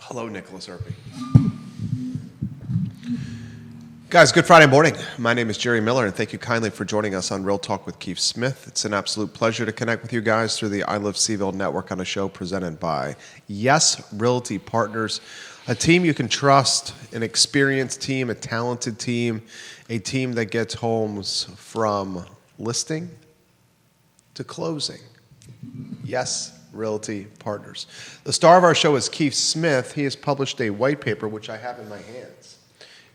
Hello, Nicholas Irby. Guys, good Friday morning. My name is Jerry Miller, and thank you kindly for joining us on Real Talk with Keith Smith. It's an absolute pleasure to connect with you guys through the I Love CVille Network on a show presented by Yes Realty Partners, a team you can trust, an experienced team, a talented team, a team that gets homes from listing to closing. Yes Realty Partners. The star of our show is Keith Smith. He has published a white paper, which I have in my hands.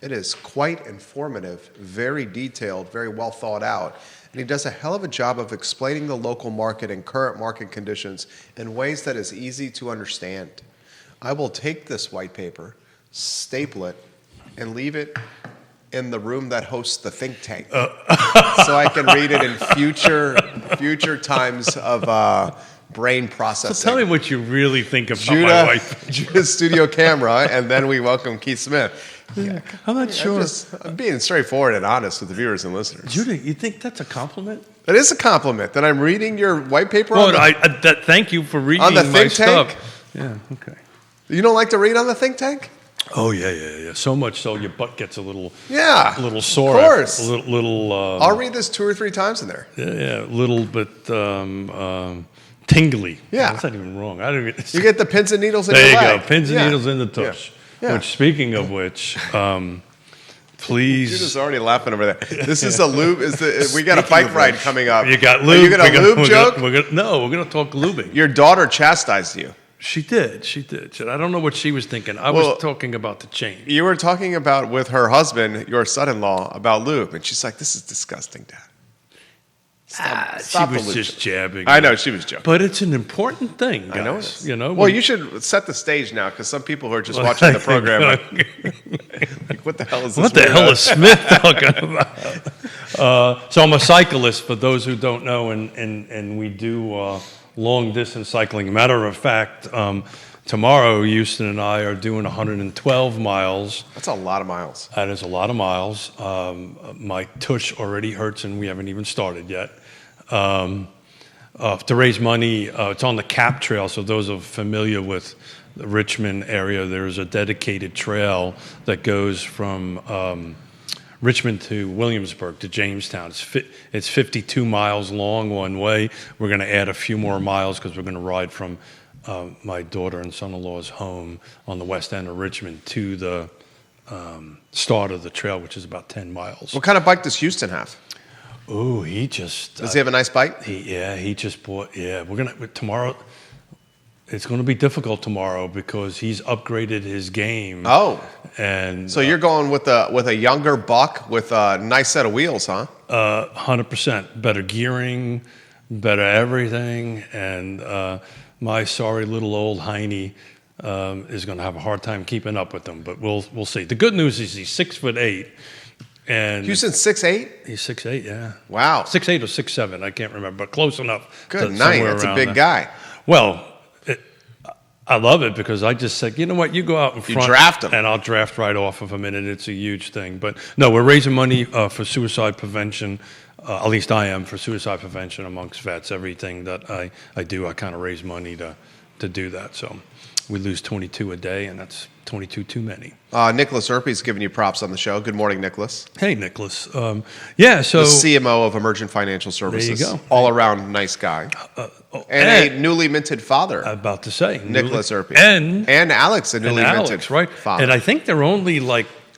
It is quite informative, very detailed, very well thought out, and he does a hell of a job of explaining the local market and current market conditions in ways that is easy to understand. I will take this white paper, staple it, and leave it in the room that hosts the think tank, so I can read it in future times of brain processing. So tell me what you really think about my wife. Judah's studio camera, and then we welcome Keith Smith. Yeah, I'm not sure. I'm being straightforward and honest with the viewers and listeners. Judah, you think that's a compliment? That is a compliment that I'm reading your white paper on thank you for reading on the my think tank? Stuff. Yeah, okay. You don't like to read on the think tank? Oh, yeah. So much so your butt gets a little sore. Of course. A little I'll read this 2 or 3 times in there. Yeah, a little bit tingly. Yeah. That's not even wrong. You get the pins and needles in your leg. There you go, pins and needles in the tush. Yeah. Which, speaking of which, please. Judah's already laughing over there. This is a lube. We got a bike ride coming up. You got lube. You got a lube joke? We're going to talk lubing. Your daughter chastised you. She did. I don't know what she was thinking. I was talking about the change. You were talking about with her husband, your son-in-law, about lube, and she's like, "This is disgusting, Dad." Stop she was just jabbing. I know she was joking, but it's an important thing, guys. I know it is. You know. Well, you should set the stage now, because some people who are just watching the program, like, what the hell is this? What the hell is Smith talking about? So I'm a cyclist. For those who don't know, and we do long distance cycling. Matter of fact, tomorrow Houston and I are doing 112 miles. That's a lot of miles. That is a lot of miles. My tush already hurts, and we haven't even started yet. To raise money, it's on the CAP Trail, so those are familiar with the Richmond area, there's a dedicated trail that goes from Richmond to Williamsburg to Jamestown. It's 52 miles long one way. We're going to add a few more miles because we're going to ride from my daughter and son-in-law's home on the west end of Richmond to the start of the trail, which is about 10 miles. What kind of bike does Houston have? Oh, he just... Does he have a nice bike? He just bought... Yeah, we're going to... Tomorrow... It's going to be difficult tomorrow because he's upgraded his game. Oh. And so you're going with a younger buck with a nice set of wheels, huh? 100%. Better gearing, better everything. And my sorry little old hiney is going to have a hard time keeping up with them. But we'll see. The good news is he's 6'8". And Houston's 6'8"? He's 6'8", yeah. Wow. 6'8" or 6'7", I can't remember, but close enough. Good night. That's a big guy. Well, I love it because I just said, you know what, you go out in front. You draft him. And I'll draft right off of him, and it's a huge thing. But no, we're raising money for suicide prevention. At least I am, for suicide prevention amongst vets. Everything that I do, I kind of raise money to do that. So we lose 22 a day, and that's 22 too many. Nicholas Irby's giving you props on the show. Good morning, Nicholas. Hey, Nicholas. So the CMO of Emergent Financial Services. There you go. All around nice guy. And a newly minted father. I'm about to say. Nicholas Irby. And Alex, a newly minted father. And I think they're only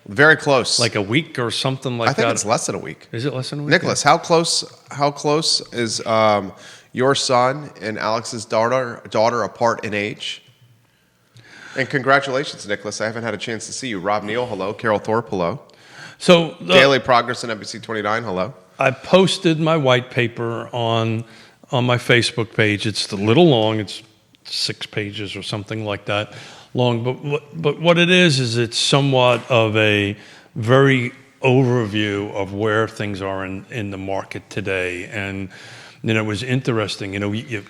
very close. Like a week or something like that. I think it's less than a week. Is it less than a week? Nicholas, how close is your son and Alex's daughter apart in age? And congratulations, Nicholas. I haven't had a chance to see you. Rob Neal, hello. Carol Thorpe, hello. So Daily Progress on NBC 29, hello. I posted my white paper on my Facebook page. It's a little long. It's 6 pages or something like that long. But what it is it's somewhat of a very overview of where things are in the market today. And, it was interesting. We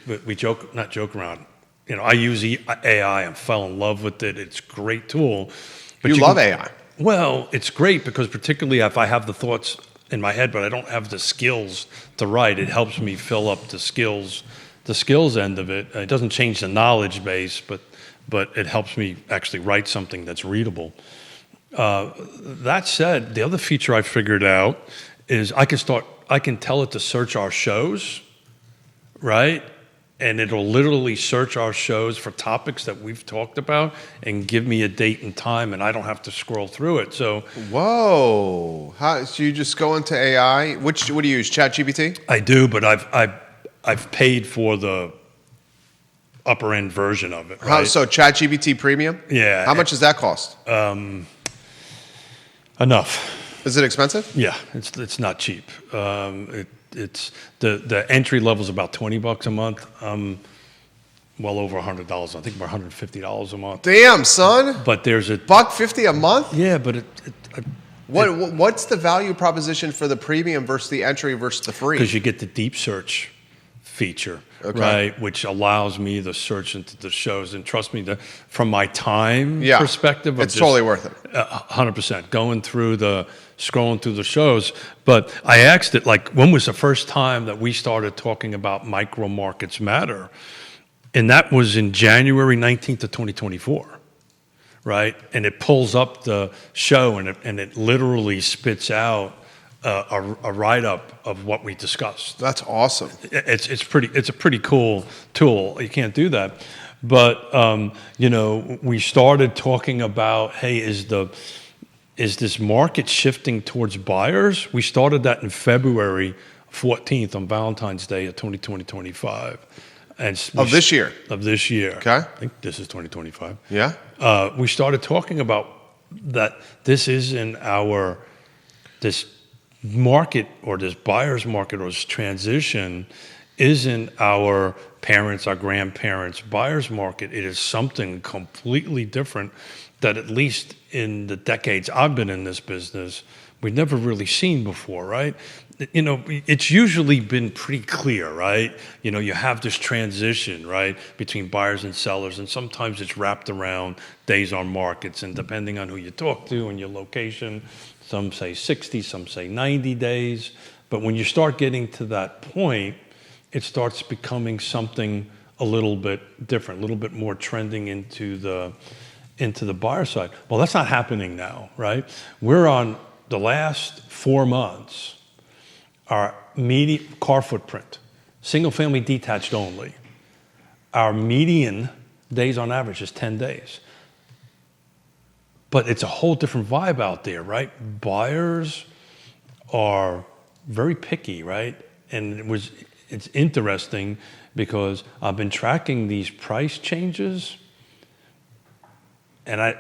not joke around. I use AI and fell in love with it. It's a great tool. But you love AI. Well, it's great because particularly if I have the thoughts in my head, but I don't have the skills to write, it helps me fill up the skills end of it. It doesn't change the knowledge base, but but it helps me actually write something that's readable. That said, the other feature I figured out is I can tell it to search our shows, right? And it'll literally search our shows for topics that we've talked about and give me a date and time, and I don't have to scroll through it. So, whoa! So you just go into AI? What do you use? ChatGPT? I do, but I've paid for the upper end version of it. Right? So ChatGPT Premium? Yeah. How much does that cost? Enough. Is it expensive? Yeah, it's not cheap. It's the entry level is about $20 a month. Well over $100. I think we're $150 a month. Damn, son! But there's a $150 a month? Yeah, but What's the value proposition for the premium versus the entry versus the free? Because you get the deep search feature, right, which allows me to search into the shows. And trust me, from my time perspective, it's totally worth it. 100%. Scrolling through the shows. But I asked it, like, when was the first time that we started talking about micro markets matter? And that was in January 19th of 2024. Right, and it pulls up the show, and it literally spits out a write up of what we discussed. That's awesome. It's a pretty cool tool. You can't do that, but we started talking about, hey, is this market shifting towards buyers? We started that in February 14th on Valentine's Day of 2025. Of this year? Of this year. Okay. I think this is 2025. Yeah. We started talking about that this market or this buyer's market or this transition isn't our parents, our grandparents' buyer's market. It is something completely different that, at least in the decades I've been in this business, we've never really seen before, right? It's usually been pretty clear, right? You have this transition, right, between buyers and sellers, and sometimes it's wrapped around days on markets, and depending on who you talk to and your location, some say 60, some say 90 days. But when you start getting to that point, it starts becoming something a little bit different, a little bit more trending into the buyer side. Well, that's not happening now, right? We're on the last 4 months. Our median car footprint, single family detached only, our median days on average is 10 days. But it's a whole different vibe out there, right? Buyers are very picky, right? And it's interesting because I've been tracking these price changes, and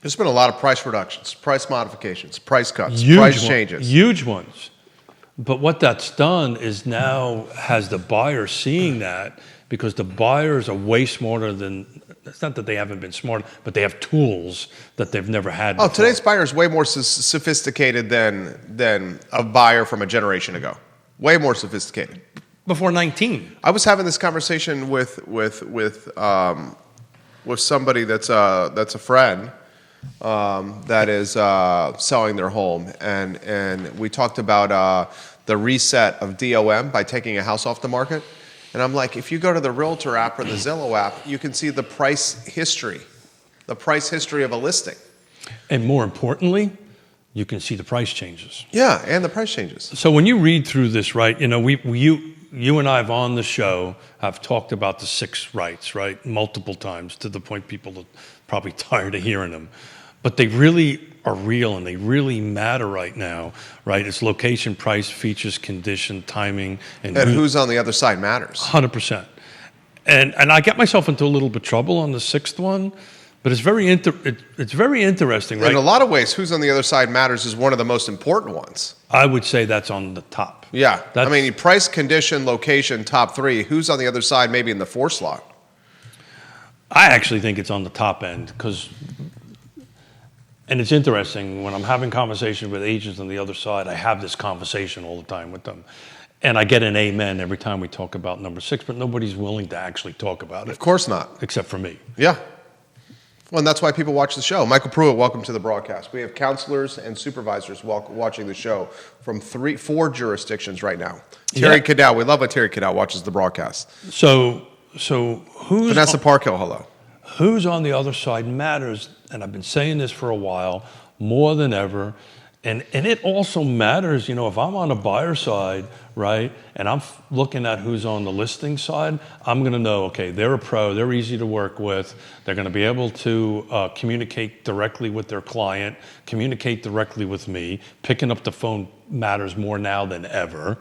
there's been a lot of price reductions, price modifications, price cuts, changes. Huge ones. But what that's done is now has the buyer seeing that, because the buyers are way smarter than, it's not that they haven't been smart, but they have tools that they've never had before. Today's buyer is way more sophisticated than a buyer from a generation ago. Way more sophisticated. Before 19. I was having this conversation with somebody that's a friend that is selling their home, and we talked about the reset of DOM by taking a house off the market. And I'm like, if you go to the Realtor app or the Zillow app, you can see the price history of a listing. And more importantly, you can see the price changes. Yeah, and the price changes. So when you read through this, right, you and I have on the show have talked about the 6 rights, right, multiple times, to the point people are probably tired of hearing them. But they really are real, and they really matter right now, right? It's location, price, features, condition, timing. And who's on the other side matters. 100%. And I got myself into a little bit of trouble on the 6th one, but it's very interesting, right? In a lot of ways, who's on the other side matters is one of the most important ones. I would say that's on the top. Yeah. Price, condition, location, top 3. Who's on the other side, maybe in the 4 slot? I actually think it's on the top end, and it's interesting, when I'm having conversations with agents on the other side, I have this conversation all the time with them. And I get an amen every time we talk about number 6, but nobody's willing to actually talk about it. Of course not. Except for me. Yeah. Well, and that's why people watch the show. Michael Pruitt, welcome to the broadcast. We have counselors and supervisors watching the show from 4 jurisdictions right now. Terry Cadell, we love when Terry Cadell watches the broadcast. So who's... Vanessa Parkhill, hello. who's on the other side matters, and I've been saying this for a while, more than ever. And it also matters, if I'm on the buyer side, right, and I'm looking at who's on the listing side, I'm going to know, okay, they're a pro, they're easy to work with, they're going to be able to communicate directly with their client, communicate directly with me. Picking up the phone matters more now than ever.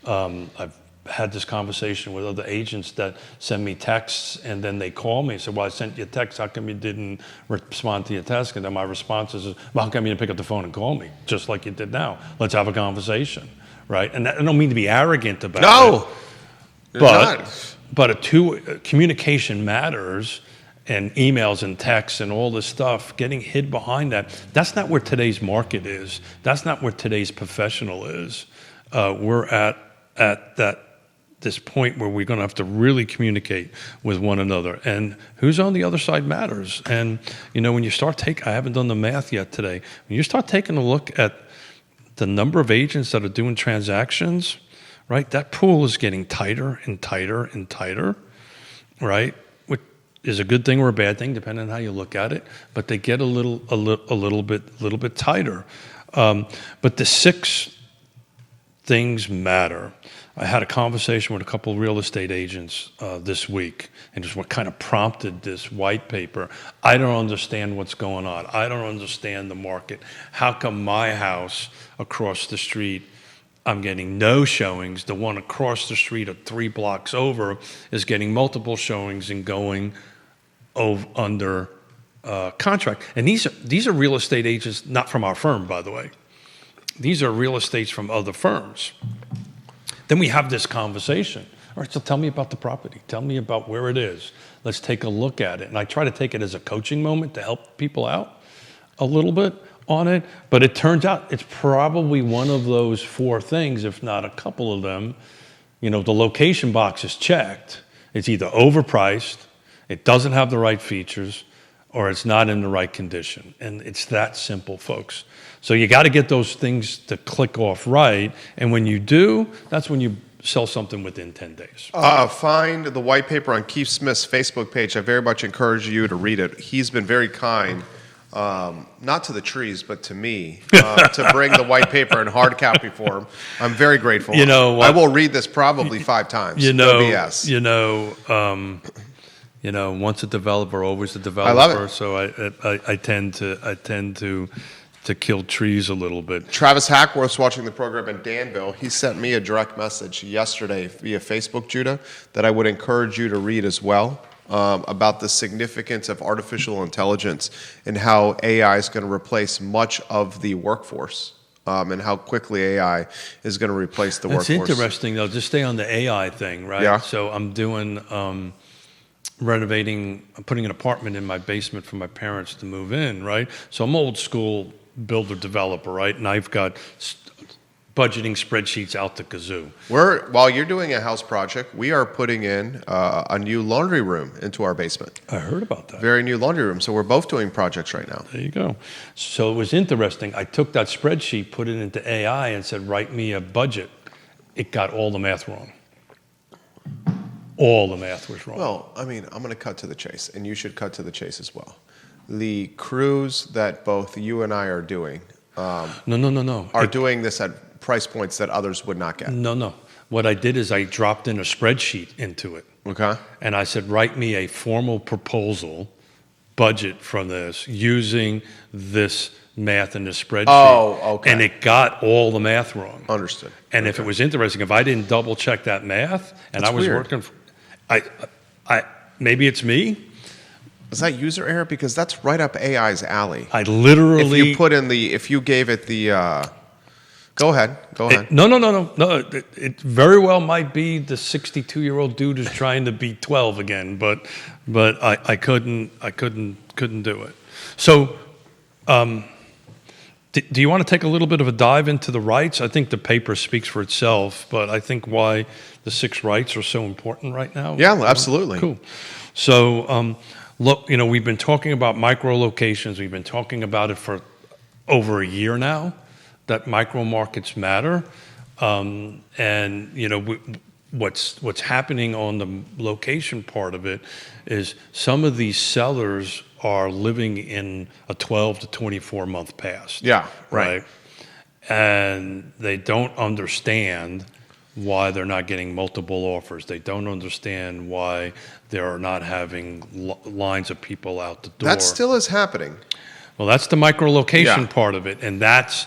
I've had this conversation with other agents that send me texts and then they call me and say, well, I sent you a text, how come you didn't respond to your text? And then my response is, well, how come you didn't pick up the phone and call me? Just like you did now. Let's have a conversation, right? And I don't mean to be arrogant about it. No, but communication matters, and emails and texts and all this stuff, getting hid behind that's not where today's market is. That's not where today's professional is. We're at this point where we're going to have to really communicate with one another, and who's on the other side matters. And when you start I haven't done the math yet today. When you start taking a look at the number of agents that are doing transactions, right? That pool is getting tighter and tighter and tighter, right? Which is a good thing or a bad thing, depending on how you look at it. But they get a little bit tighter. But the 6 things matter. I had a conversation with a couple of real estate agents this week, and just what kind of prompted this white paper. I don't understand what's going on. I don't understand the market. How come my house across the street, I'm getting no showings? The one across the street, 3 blocks over, is getting multiple showings and going under contract. And these are real estate agents, not from our firm, by the way. These are real estates from other firms. Then we have this conversation. All right, so tell me about the property. Tell me about where it is. Let's take a look at it. And I try to take it as a coaching moment to help people out a little bit on it. But it turns out it's probably one of those 4 things, if not a couple of them. The location box is checked. It's either overpriced, it doesn't have the right features, or it's not in the right condition. And it's that simple, folks. So you got to get those things to click off right. And when you do, that's when you sell something within 10 days. Find the white paper on Keith Smith's Facebook page. I very much encourage you to read it. He's been very kind, not to the trees, but to me, to bring the white paper in hard copy form. I'm very grateful. I will read this probably 5 times. No BS. Once a developer, always a developer. I love it. So I tend to kill trees a little bit. Travis Hackworth's watching the program in Danville. He sent me a direct message yesterday via Facebook, Judah, that I would encourage you to read as well, about the significance of artificial intelligence and how AI is going to replace much of the workforce, and how quickly AI is going to replace the workforce. It's interesting, though. Just stay on the AI thing, right? Yeah. So I'm doing renovating. I'm putting an apartment in my basement for my parents to move in, right? So I'm old school builder developer, right? And I've got budgeting spreadsheets out the kazoo. While you're doing a house project, we are putting in a new laundry room into our basement. I heard about that. Very new laundry room. So we're both doing projects right now. There you go. So it was interesting. I took that spreadsheet, put it into AI, and said, write me a budget. It got all the math wrong. All the math was wrong. Well, I'm going to cut to the chase, and you should cut to the chase as well. The crews that both you and I are doing No. are doing this at price points that others would not get. No. What I did is I dropped in a spreadsheet into it. Okay. And I said, write me a formal proposal budget from this using this math in the spreadsheet. Oh, okay. And it got all the math wrong. Understood. And if it was interesting, if I didn't double check that math and That's I was weird. working, I maybe it's me. Is that user error? Because that's right up AI's alley. I literally If you gave it the, go ahead. No. It very well might be the 62-year-old dude who's trying to be 12 again, but I couldn't do it. So, do you want to take a little bit of a dive into the rights? I think the paper speaks for itself, but I think why the 6 rights are so important right now. Yeah, absolutely. Cool. So, look, we've been talking about micro locations. We've been talking about it for over a year now, that micro markets matter. And, what's happening on the location part of it is some of these sellers are living in a 12 to 24 month past. Yeah, right. And they don't understand why they're not getting multiple offers. They don't understand why they're not having lines of people out the door. That still is happening. Well, that's the micro location Yeah. part of it, and that's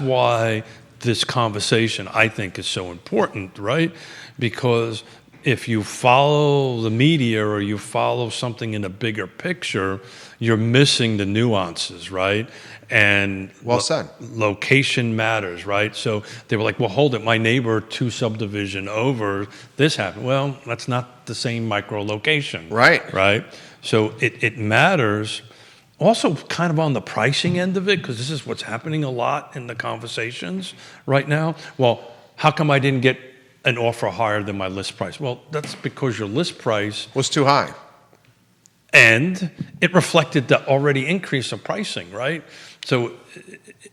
why this conversation, I think, is so important, right? Because if you follow the media or you follow something in a bigger picture, you're missing the nuances, right? And Well said. Location matters, right? So they were like, well, hold it, my neighbor 2 subdivision over, this happened. Well, that's not the same micro location. Right. Right? So it matters. Also, kind of on the pricing end of it, because this is what's happening a lot in the conversations right now. Well, how come I didn't get an offer higher than my list price? Well, that's because your list price, Was too high. and it reflected the already increase of pricing, right? So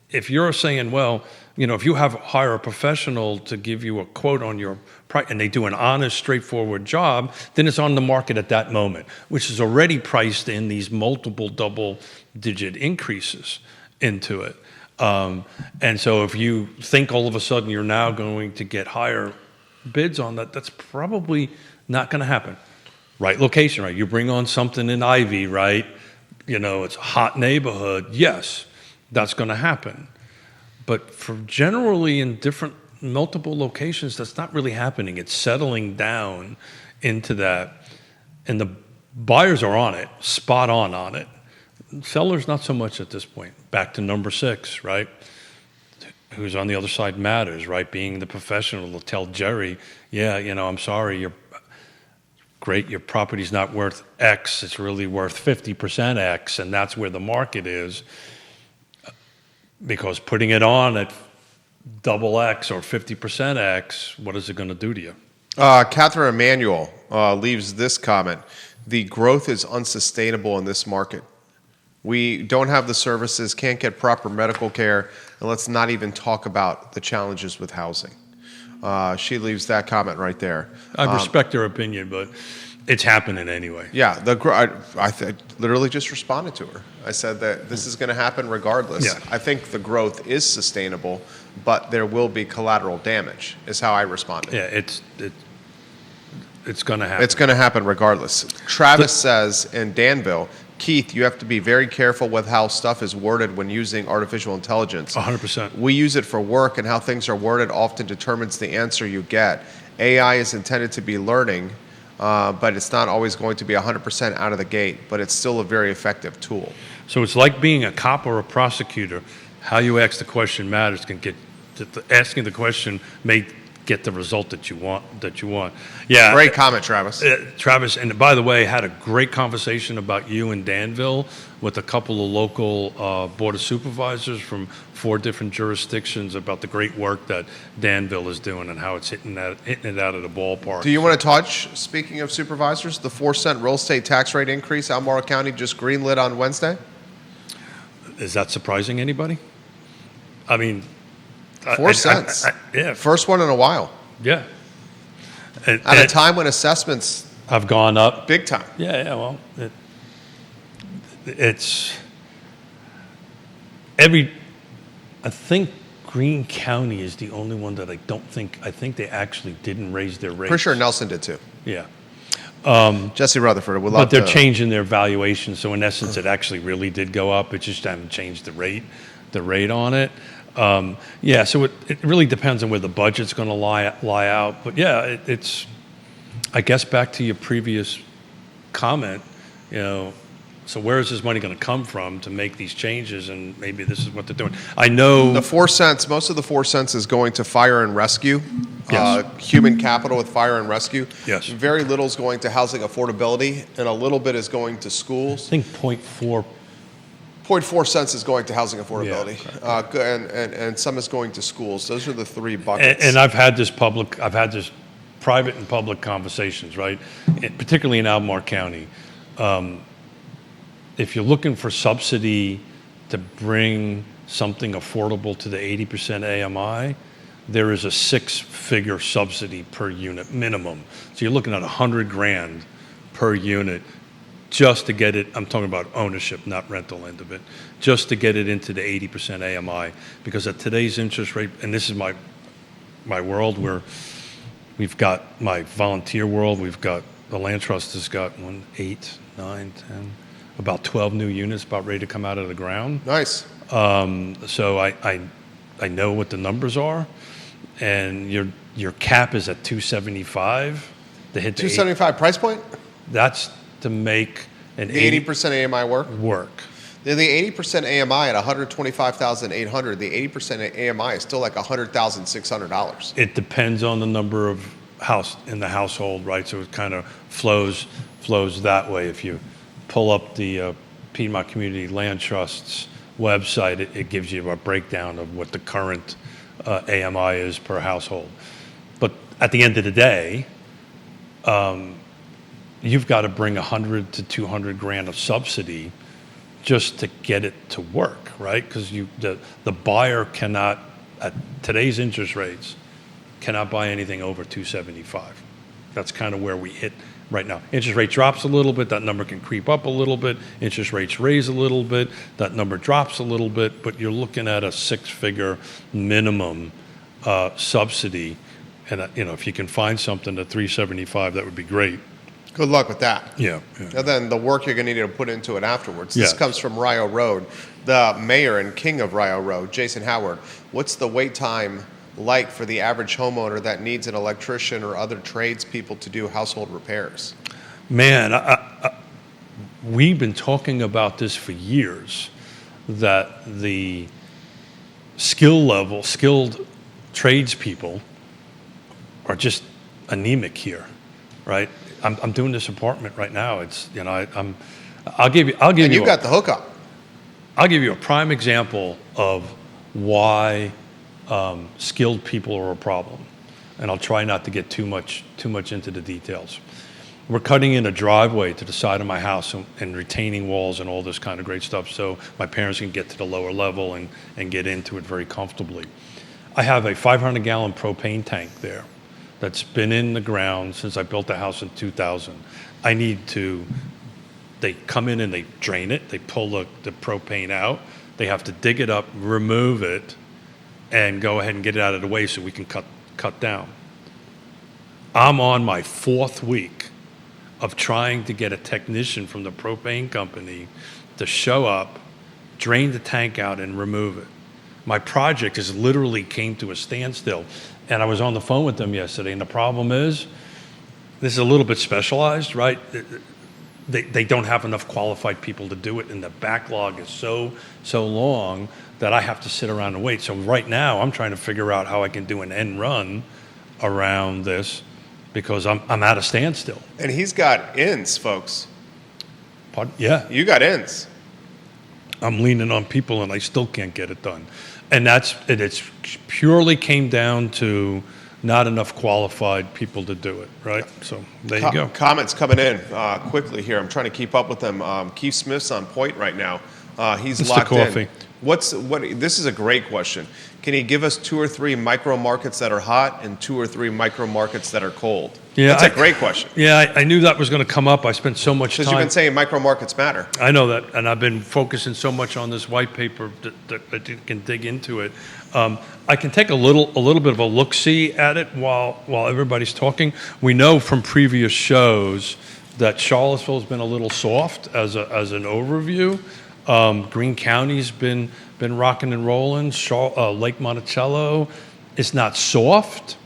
if you're saying, well, if you hire a professional to give you a quote on your price and they do an honest, straightforward job, then it's on the market at that moment, which is already priced in these multiple double-digit increases into it. And so if you think all of a sudden you're now going to get higher bids on that, that's probably not going to happen. Right location, right? You bring on something in Ivy, right? It's a hot neighborhood. Yes, that's going to happen. But for generally in multiple locations, that's not really happening. It's settling down into that. And the buyers are on it, spot on it. Sellers, not so much at this point. Back to number 6, right? Who's on the other side matters, right? Being the professional to tell Jerry, yeah, I'm sorry, you're great, your property's not worth X, it's really worth 50% X, and that's where the market is. Because putting it on at double X or 50% X, what is it going to do to you? Catherine Emanuel leaves this comment. The growth is unsustainable in this market. We don't have the services, can't get proper medical care, and let's not even talk about the challenges with housing. She leaves that comment right there. I respect her opinion, but it's happening anyway. Yeah, I literally just responded to her. I said that this is going to happen regardless. Yeah. I think the growth is sustainable, but there will be collateral damage, is how I responded. Yeah, it's going to happen. It's going to happen regardless. Travis says in Danville, Keith, you have to be very careful with how stuff is worded when using artificial intelligence. 100%. We use it for work, and how things are worded often determines the answer you get. AI is intended to be learning, but it's not always going to be 100% out of the gate, but it's still a very effective tool. So it's like being a cop or a prosecutor. How you ask the question matters. Asking the question may get the result that you want. Yeah. Great comment, Travis. Travis, and by the way, had a great conversation about you in Danville with a couple of local board of supervisors from 4 different jurisdictions about the great work that Danville is doing and how it's hitting it out of the ballpark. Do you want to touch, speaking of supervisors, the 4-cent real estate tax rate increase Albemarle County just greenlit on Wednesday? Is that surprising anybody? I mean, 4 cents. Yeah. First one in a while. Yeah. At a time when assessments have gone up. Big time. Yeah, well, it's I think Greene County is the only one that I think they actually didn't raise their rates. Pretty sure Nelson did too. Yeah. Jesse Rutherford would love But they're changing their valuation, so in essence, it actually really did go up. It just haven't changed the rate on it. Yeah, so it really depends on where the budget's going to lie out. But yeah, it's I guess back to your previous comment, so where is this money going to come from to make these changes? And maybe this is what they're doing. I know the 4 cents. Most of the 4 cents is going to fire and rescue. Yes. Human capital with fire and rescue. Yes. Very little is going to housing affordability, and a little bit is going to schools. I think 0.4. 0.4 cents is going to housing affordability, and some is going to schools. Those are the 3 buckets. And I've had this private and public conversations, right? Particularly in Albemarle County. If you're looking for subsidy to bring something affordable to the 80% AMI, there is a six-figure subsidy per unit minimum. So you're looking at $100,000 per unit just to get it. I'm talking about ownership, not rental end of it, just to get it into the 80% AMI. Because at today's interest rate, and this is my world where we've got my volunteer world, we've got the land trust has got 1, 8, 9, 10, about 12 new units about ready to come out of the ground. Nice. So I know what the numbers are, and your cap is at 275 to hit the 275 price point? That's to make an The 80% AMI work. The 80% AMI at $125,800. The 80% AMI is still like $100,600. It depends on the number of house in the household, right? So it kind of flows that way. If you pull up the Piedmont Community Land Trust's website, it gives you a breakdown of what the current AMI is per household. But at the end of the day, you've got to bring 100 to 200 grand of subsidy just to get it to work, right? Because the buyer cannot, at today's interest rates, cannot buy anything over 275. That's kind of where we hit right now. Interest rate drops a little bit, that number can creep up a little bit. Interest rates raise a little bit, that number drops a little bit, but you're looking at a six-figure minimum subsidy. And if you can find something at 375, that would be great. Good luck with that. Yeah. And then the work you're going to need to put into it afterwards. Yeah. This comes from Rio Road. The mayor and king of Rio Road, Jason Howard. What's the wait time like for the average homeowner that needs an electrician or other tradespeople to do household repairs? Man, we've been talking about this for years, that the skilled tradespeople are just anemic here, right? I'm doing this apartment right now. It's I'll give you. And you got the hookup. I'll give you a prime example of why skilled people are a problem, and I'll try not to get too much into the details. We're cutting in a driveway to the side of my house and retaining walls and all this kind of great stuff, so my parents can get to the lower level and get into it very comfortably. I have a 500-gallon propane tank there that's been in the ground since I built the house in 2000. They come in and they drain it, they pull the propane out, they have to dig it up, remove it, and go ahead and get it out of the way so we can cut down. I'm on my 4th week of trying to get a technician from the propane company to show up, drain the tank out, and remove it. My project has literally came to a standstill. And I was on the phone with them yesterday, and the problem is, this is a little bit specialized, right? They don't have enough qualified people to do it, and the backlog is so long that I have to sit around and wait. So right now, I'm trying to figure out how I can do an end run around this because I'm at a standstill. And he's got ins, folks. Pardon? Yeah. You got ins. I'm leaning on people, and I still can't get it done. And it's purely came down to not enough qualified people to do it, right? So there you go. Comments coming in quickly here. I'm trying to keep up with them. Keith Smith's on point right now. He's Mr. locked Coffee. in. This is a great question. Can he give us 2 or 3 micro markets that are hot and 2 or 3 micro markets that are cold? Yeah, That's a great question. Yeah, I knew that was going to come up. I spent so much time. Because you've been saying micro markets matter. I know that, and I've been focusing so much on this white paper that you can dig into it. I can take a little bit of a look-see at it while everybody's talking. We know from previous shows that Charlottesville's been a little soft as an overview. Greene County's been rocking and rolling. Lake Monticello is not soft,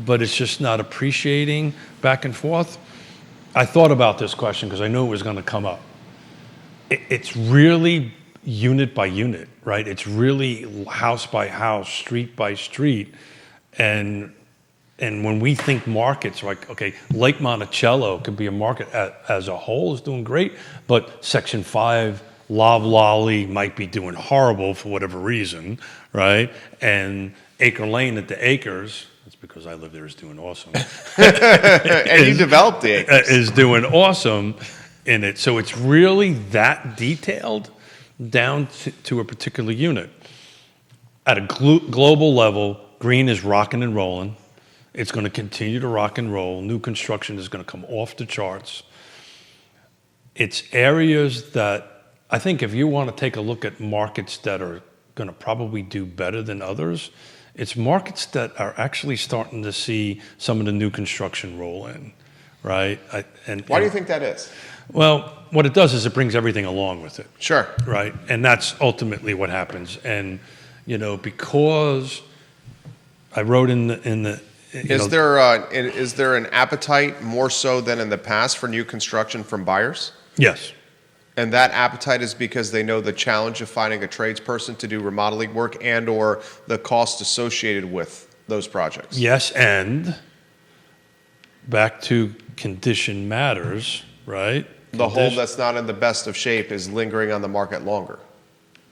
but it's just not appreciating back and forth. I thought about this question because I knew it was going to come up. It's really unit by unit, right? It's really house by house, street by street. And when we think markets, like, okay, Lake Monticello could be a market as a whole is doing great, but Section 5, Loblolly might be doing horrible for whatever reason, right? And Acre Lane at the Acres, that's because I live there, is doing awesome. And you developed the Acres. Is doing awesome in it. So it's really that detailed down to a particular unit. At a global level, green is rocking and rolling. It's going to continue to rock and roll. New construction is going to come off the charts. It's areas that I think if you want to take a look at markets that are going to probably do better than others, it's markets that are actually starting to see some of the new construction roll in, right? Why do you think that is? Well, what it does is it brings everything along with it. Sure. Right? And that's ultimately what happens. And, because I wrote Is there an appetite more so than in the past for new construction from buyers? Yes. And that appetite is because they know the challenge of finding a tradesperson to do remodeling work and or the cost associated with those projects. Yes, and back to condition matters, right? The home that's not in the best of shape is lingering on the market longer.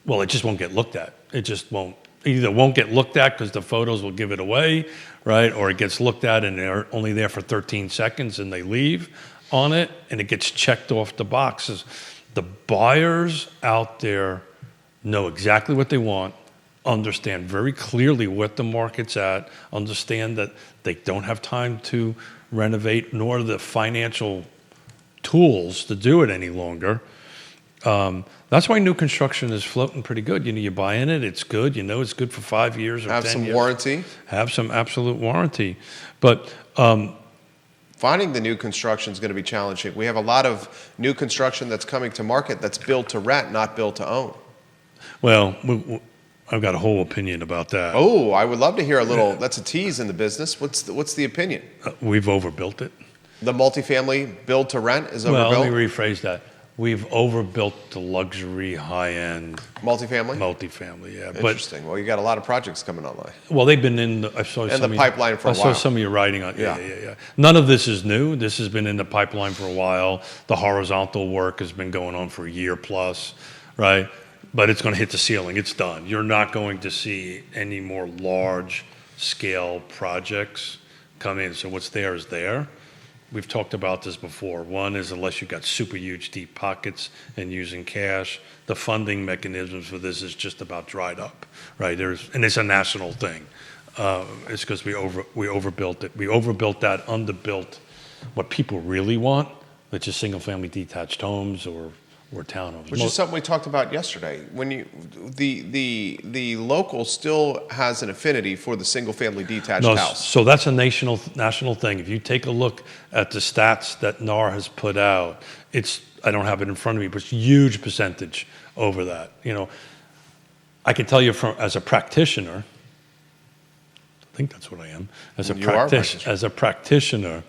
Well, it just won't get looked at. It just won't. Either won't get looked at because the photos will give it away, right? Or it gets looked at and they're only there for 13 seconds and they leave on it and it gets checked off the boxes. The buyers out there know exactly what they want, understand very clearly what the market's at, understand that they don't have time to renovate nor the financial tools to do it any longer. That's why new construction is floating pretty good. You buy in it, it's good. It's good for 5 years or 10 years. Have some warranty. Have some absolute warranty. But finding the new construction is going to be challenging. We have a lot of new construction that's coming to market that's built to rent, not built to own. Well, I've got a whole opinion about that. Oh, I would love to hear a little. That's a tease in the business. What's the opinion? We've overbuilt it. The multifamily build to rent is overbuilt? Well, let me rephrase that. We've overbuilt the luxury, high-end multifamily, yeah. Interesting. Well, you got a lot of projects coming online. Well, they've been in the pipeline for a while. I saw some of your writing on yeah. None of this is new. This has been in the pipeline for a while. The horizontal work has been going on for a year plus, right? But it's going to hit the ceiling. It's done. You're not going to see any more large-scale projects come in. So what's there is there. We've talked about this before. One is unless you've got super huge deep pockets and using cash, the funding mechanisms for this is just about dried up, right? And it's a national thing. It's because we overbuilt it. We overbuilt that, underbuilt what people really want, which is single-family detached homes or townhomes. Which is something we talked about yesterday. When the local still has an affinity for the single-family detached house. So that's a national thing. If you take a look at the stats that NAR has put out, I don't have it in front of me, but it's a huge percentage over that. I can tell you as a practitioner, I think that's what I am. As a practitioner,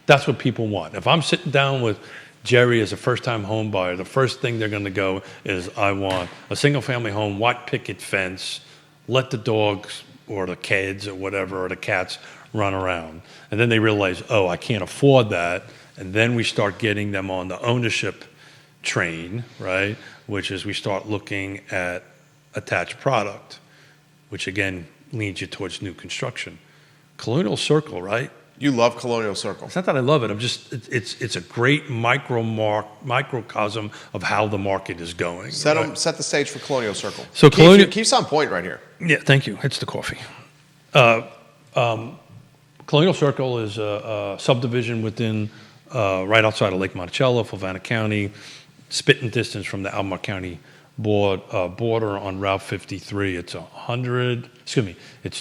that's what people want. If I'm sitting down with Jerry is a first-time home buyer, the first thing they're going to go is, I want a single-family home, white picket fence, let the dogs or the kids or whatever, or the cats run around. And then they realize, I can't afford that. And then we start getting them on the ownership train, right? Which is we start looking at attached product, which again leads you towards new construction. Colonial Circle, right? You love Colonial Circle. It's not that I love it. It's a great microcosm of how the market is going. Set the stage for Colonial Circle. So Keith's on point right here. Yeah, thank you. It's the coffee. Colonial Circle is a subdivision within right outside of Lake Monticello, Fluvanna County, spitting distance from the Albemarle County border on Route 53. It's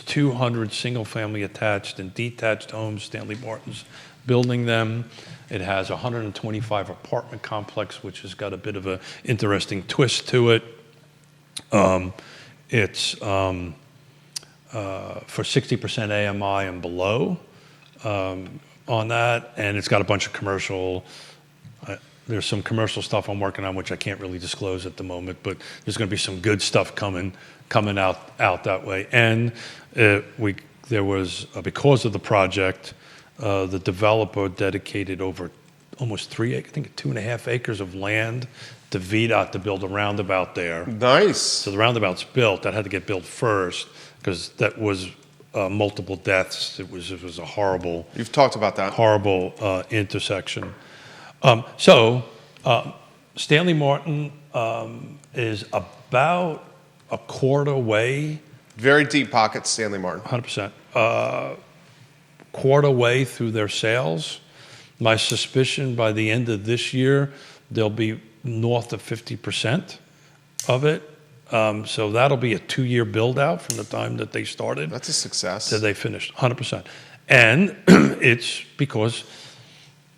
200 single-family attached and detached homes. Stanley Martin's building them. It has 125 apartment complex, which has got a bit of an interesting twist to it. It's for 60% AMI and below on that, and it's got a bunch of commercial. There's some commercial stuff I'm working on, which I can't really disclose at the moment, but there's going to be some good stuff coming out that way. And there was, because of the project, the developer dedicated over almost 2.5 acres of land to VDOT to build a roundabout there. Nice. So the roundabout's built. That had to get built first because that was multiple deaths. It was a horrible. You've talked about that. Horrible intersection. Stanley Martin is about a quarter way Very deep pockets, Stanley Martin. 100%. Quarter way through their sales. My suspicion by the end of this year, they'll be north of 50% of it. So that'll be a 2-year build out from the time that they started. That's a success. To they finished, 100%. And it's because,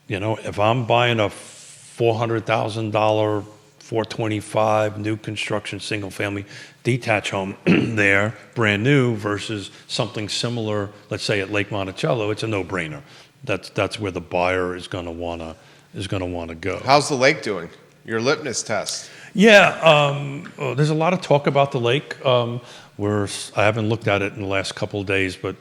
if I'm buying a $400,000, $425 new construction single family detached home there, brand new, versus something similar, let's say at Lake Monticello, it's a no-brainer. That's where the buyer is going to want to go. How's the lake doing? Your litmus test. Yeah, there's a lot of talk about the lake. I haven't looked at it in the last couple of days, but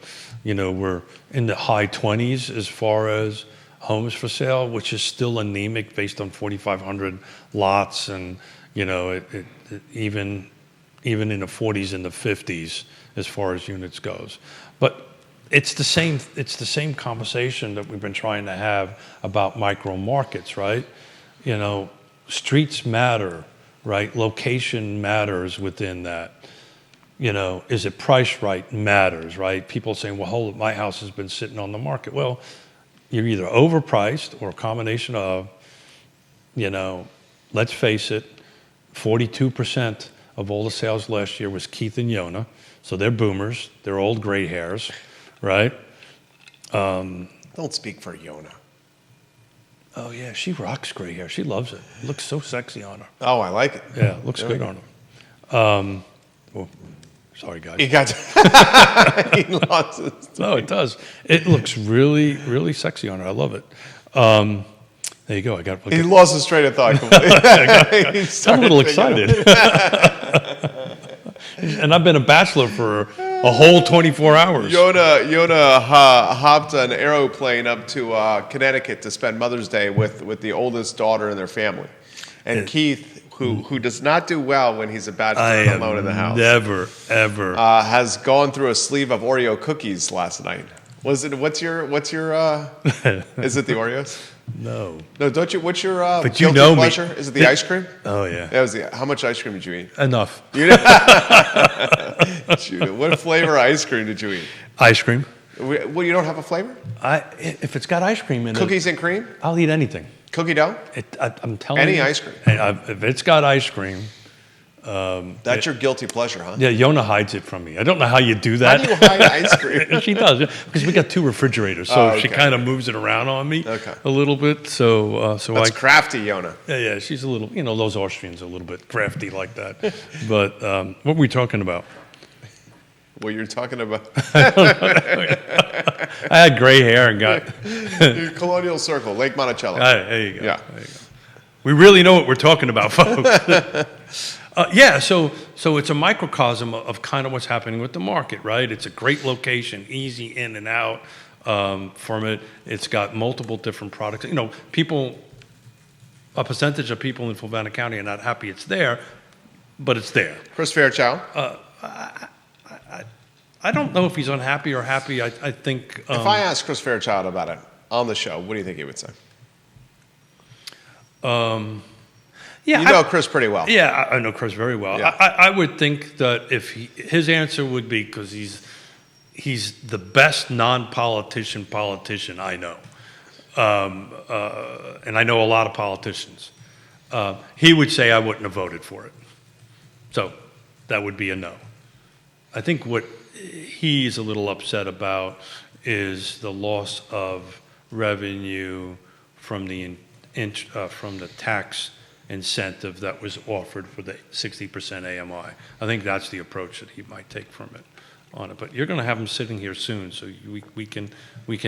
we're in the high 20s as far as homes for sale, which is still anemic based on 4,500 lots, and even in the 40s and the 50s as far as units goes. But it's the same conversation that we've been trying to have about micro markets, right? Streets matter, right? Location matters within that. Is it priced right? Matters, right? People saying, well, hold it, my house has been sitting on the market. Well, you're either overpriced or a combination of, let's face it, 42% of all the sales last year was Keith and Yonna. So they're boomers. They're old gray hairs, right? Don't speak for Yonna. Oh, yeah, she rocks gray hair. She loves it. It looks so sexy on her. Oh, I like it. Yeah, it looks good on her. Sorry, guys. He got he lost it. No, it does. It looks really, really sexy on her. I love it. There you go. He lost his train of thought completely. I'm a little excited. And I've been a bachelor for a whole 24 hours. Yonna hopped an aeroplane up to Connecticut to spend Mother's Day with the oldest daughter in their family. And Keith, who does not do well when he's a bachelor alone in the house. Never, ever. Has gone through a sleeve of Oreo cookies last night. What's your is it the Oreos? No. No, don't you? What's your but guilty pleasure? Is it the ice cream? Oh, yeah. That was how much ice cream did you eat? Enough. What flavor ice cream did you eat? Ice cream. Well, you don't have a flavor? If it's got ice cream in it. Cookies and cream? I'll eat anything. Cookie dough? I'm telling you. Any ice cream? If it's got ice cream. That's your guilty pleasure, huh? Yeah, Yonna hides it from me. I don't know how you do that. How do you hide ice cream? She does, because we got 2 refrigerators, so she kind of moves it around on me a little bit. So that's crafty, Yonna. Yeah, she's a little, those Austrians are a little bit crafty like that. But what were we talking about? What you're talking about? I had gray hair and got your Colonial Circle, Lake Monticello. There you go. Yeah. There you go. We really know what we're talking about, folks. So it's a microcosm of kind of what's happening with the market, right? It's a great location, easy in and out from it. It's got multiple different products. A percentage of people in Fulton County are not happy it's there, but it's there. Chris Fairchild. I don't know if he's unhappy or happy. I think... if I asked Chris Fairchild about it on the show, what do you think he would say? Yeah, you know Chris pretty well. Yeah, I know Chris very well. Yeah. I would think that if his answer would be, because he's the best non-politician I know, and I know a lot of politicians. He would say I wouldn't have voted for it, so that would be a no. I think what he's a little upset about is the loss of revenue from the tax incentive that was offered for the 60% AMI. I think that's the approach that he might take from it on it. But you're going to have him sitting here soon, so we can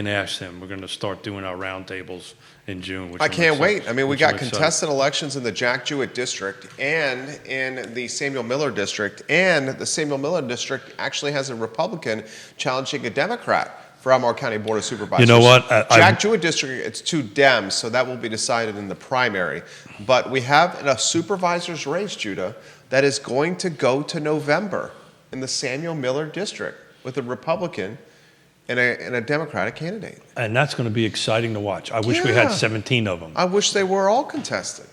ask him. We're going to start doing our roundtables in June. I can't wait. I mean, we got contested elections in the Jack Jewett district and in the Samuel Miller district, and the Samuel Miller district actually has a Republican challenging a Democrat for Albemarle County Board of Supervisors. You know what? Jack Jewett district, it's 2 Dems, so that will be decided in the primary. But we have a supervisor's race, Judah, that is going to go to November in the Samuel Miller district with a Republican and a Democratic candidate. And that's going to be exciting to watch. I wish we had 17 of them. I wish they were all contested,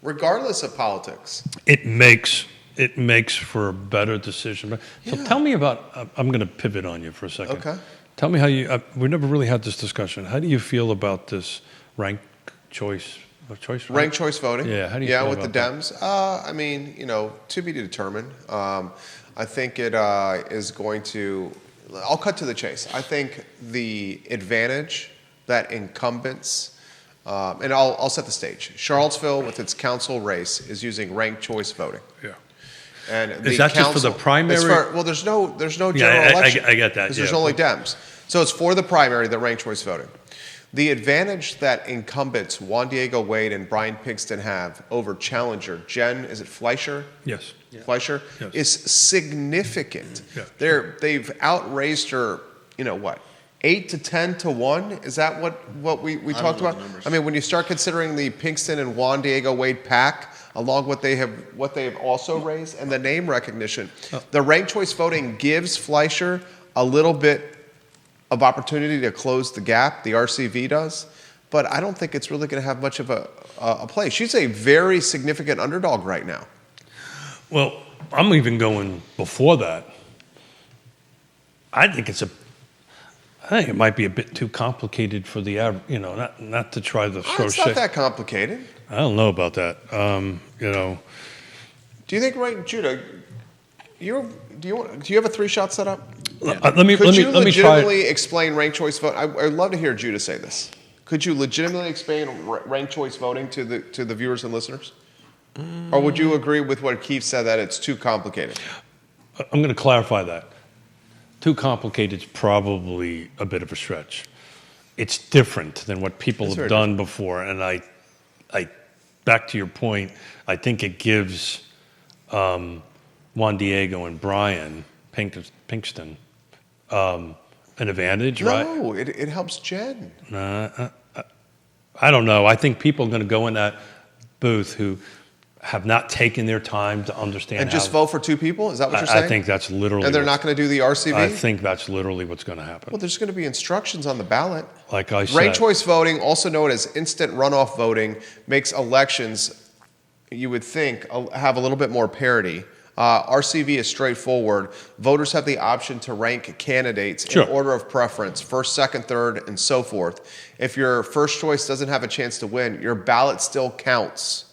regardless of politics. It makes it makes for a better decision. So tell me about, I'm going to pivot on you for a second. Okay. Tell me how you, we never really had this discussion. How do you feel about this ranked choice? Ranked choice voting. Yeah, how do you feel with the about Dems? I mean, to be determined. I think it is going to. I'll cut to the chase. I think the advantage that incumbents, and I'll set the stage. Charlottesville, with its council race, is using ranked choice voting. Yeah. And Is that just for the primary? Well, there's no general election. I get that. Because there's only Dems. So it's for the primary, the ranked choice voting. The advantage that incumbents Juan Diego Wade and Brian Pinkston have over challenger Jen, is it Fleischer? Yes. Yeah. Fleischer, yes. is significant. Yeah. They've outraised her, 8 to 10 to 1? Is that what we talked about? I mean, when you start considering the Pinkston and Juan Diego Wade pack, along what they have also raised, and the name recognition, the ranked choice voting gives Fleischer a little bit of opportunity to close the gap. The RCV does, but I don't think it's really going to have much of a play. She's a very significant underdog right now. Well, I'm even going before that. I think it might be a bit too complicated for the average, not to try to throw It's not that complicated. I don't know about that. Do you think, right, Judah? Do you have a 3-shot set up? Yeah. Let me legitimately explain ranked choice vote? I'd love to hear Judah say this. Could you legitimately explain ranked choice voting to the viewers and listeners? Or would you agree with what Keith said, that it's too complicated? I'm going to clarify that. Too complicated is probably a bit of a stretch. It's different than what people have done before, and I back to your point, I think it gives Juan Diego and Brian Pinkston an advantage, right? No, it helps Jen. I don't know. I think people are going to go in that booth who have not taken their time to understand. And just vote for 2 people? Is that what you're saying? I think that's literally. And they're not going to do the RCV? I think that's literally what's going to happen. Well, there's going to be instructions on the ballot. Like I said. Ranked choice voting, also known as instant runoff voting, makes elections, you would think, have a little bit more parity. RCV is straightforward. Voters have the option to rank candidates in order of preference, first, second, third, and so forth. If your first choice doesn't have a chance to win, your ballot still counts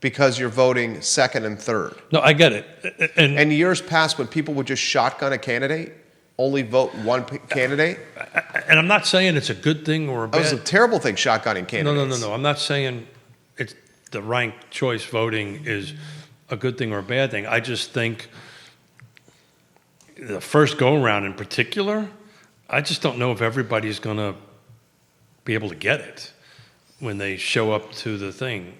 because you're voting second and third. No, I get it. And years past, when people would just shotgun a candidate, only vote one candidate. And I'm not saying it's a good thing or a bad. That was a terrible thing, shotgunning candidates. No. I'm not saying it's the ranked choice voting is a good thing or a bad thing. I just think the first go-around in particular, I just don't know if everybody's going to be able to get it when they show up to the thing,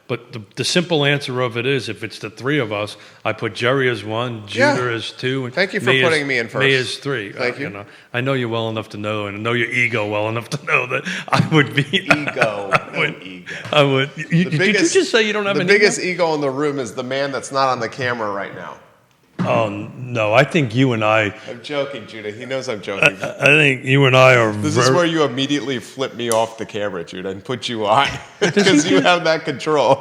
But the simple answer of it is, if it's the 3 of us, I put Jerry as 1, Judah as 2. And thank you for putting me in first. Me as 3. Thank you. I know you well enough to know, and I know your ego well enough to know that I would be ego. I would. Did you just say you don't have an ego? The biggest ego in the room is the man that's not on the camera right now. Oh, no, I think you and I... I'm joking, Judah. He knows I'm joking. I think you and I are... This is where you immediately flip me off the camera, Judah, and put you on. Because you have that control.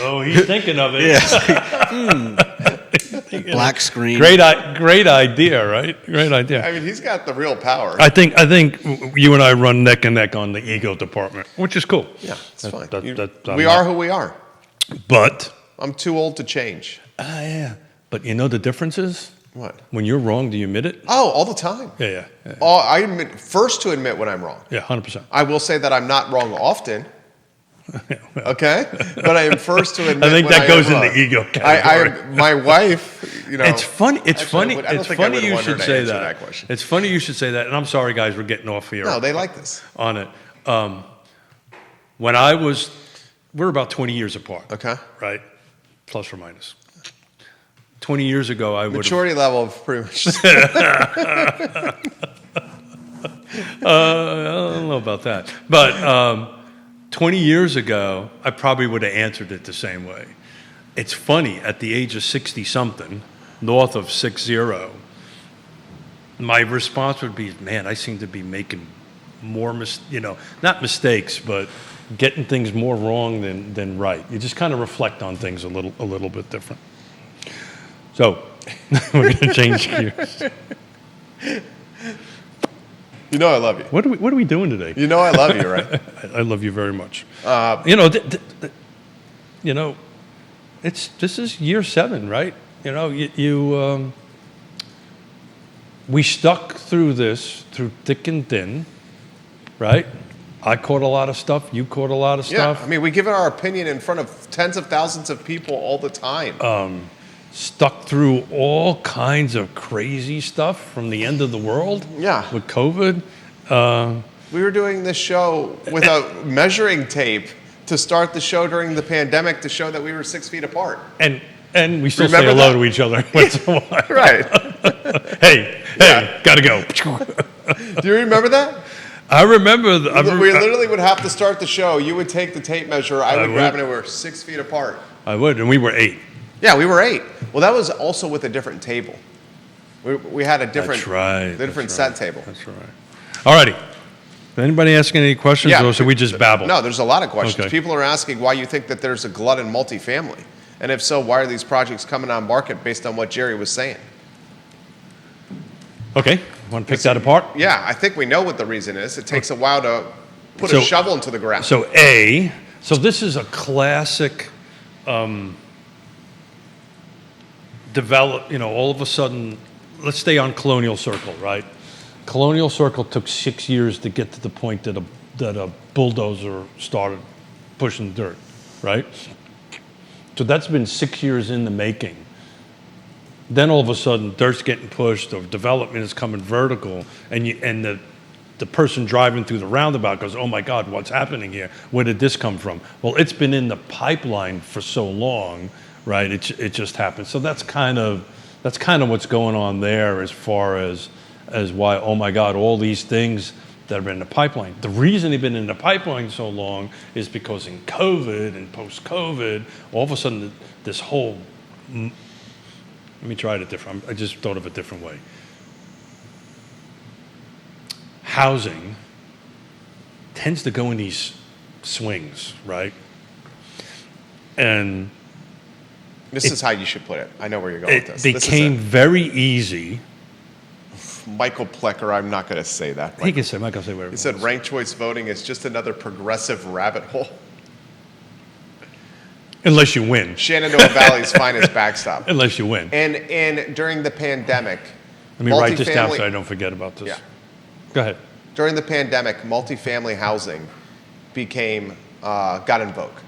Oh, he's thinking of it. Yeah. Black screen. Great idea, right? Great idea. I mean, he's got the real power. I think you and I run neck and neck on the ego department, which is cool. Yeah, it's fine. We are who we are. But... I'm too old to change. Yeah. But you know the difference is? What? When you're wrong, do you admit it? Oh, all the time. Yeah. I admit, first to admit when I'm wrong. Yeah, 100%. I will say that I'm not wrong often. Okay? But I am first to admit I think when that goes in wrong. the ego category. My wife, It's funny. It's funny. It's funny You should say that. Question. It's funny you should say that. And I'm sorry, guys, we're getting off here. No, they like this. On it. We're about 20 years apart. Okay. Right? Plus or minus. 20 years ago, I would maturity level of pretty much. I don't know about that. But 20 years ago, I probably would have answered it the same way. It's funny, at the age of 60-something, north of 60, my response would be, man, I seem to be making more, not mistakes, but getting things more wrong than right. You just kind of reflect on things a little bit different. So we're going to change gears. You know I love you. What are we doing today? You know I love you, right? I love you very much. This is year 7, right? We stuck through this through thick and thin, right? I caught a lot of stuff. You caught a lot of stuff. Yeah, I mean, we give our opinion in front of tens of thousands of people all the time. Stuck through all kinds of crazy stuff from the end of the world. Yeah. With COVID. We were doing this show with a measuring tape to start the show during the pandemic to show that we were 6 feet apart. And we still Remember say hello that? to each other once in a while. Right. Hey, gotta go. Do you remember that? I remember. We literally would have to start the show. You would take the tape measure. I would grab it, and we were 6 feet apart. I would, and we were 8. Yeah, we were 8. Well, that was also with a different table. We had a different, That's right. different set table. That's right. All righty. Anybody asking any questions, or should we just babble? No, there's a lot of questions. Okay. People are asking why you think that there's a glut in multifamily. And if so, why are these projects coming on market based on what Jerry was saying? Okay. Want to pick that apart? Yeah, I think we know what the reason is. It takes a while to put a shovel into the ground. So this is a classic all of a sudden, let's stay on Colonial Circle, right? Colonial Circle took 6 years to get to the point that a bulldozer started pushing dirt, right? So that's been 6 years in the making. Then all of a sudden, dirt's getting pushed, or development is coming vertical, and the person driving through the roundabout goes, "Oh my God, what's happening here? Where did this come from?" Well, it's been in the pipeline for so long, right? It just happened. So that's kind of what's going on there as far as why, oh my God, all these things that have been in the pipeline. The reason they've been in the pipeline so long is because in COVID and post-COVID, all of a sudden this whole, let me try it different. I just thought of a different way. Housing tends to go in these swings, right? And this is how you should put it. I know where you're going with this. It became very easy. Michael Plecker, I'm not going to say that. He can say, Michael, say whatever. He said ranked choice voting is just another progressive rabbit hole. Unless you win. Shenandoah Valley's finest backstop. Unless you win. And during the pandemic, let me write this down so I don't forget about this. Yeah. Go ahead. During the pandemic, multifamily housing got in vogue.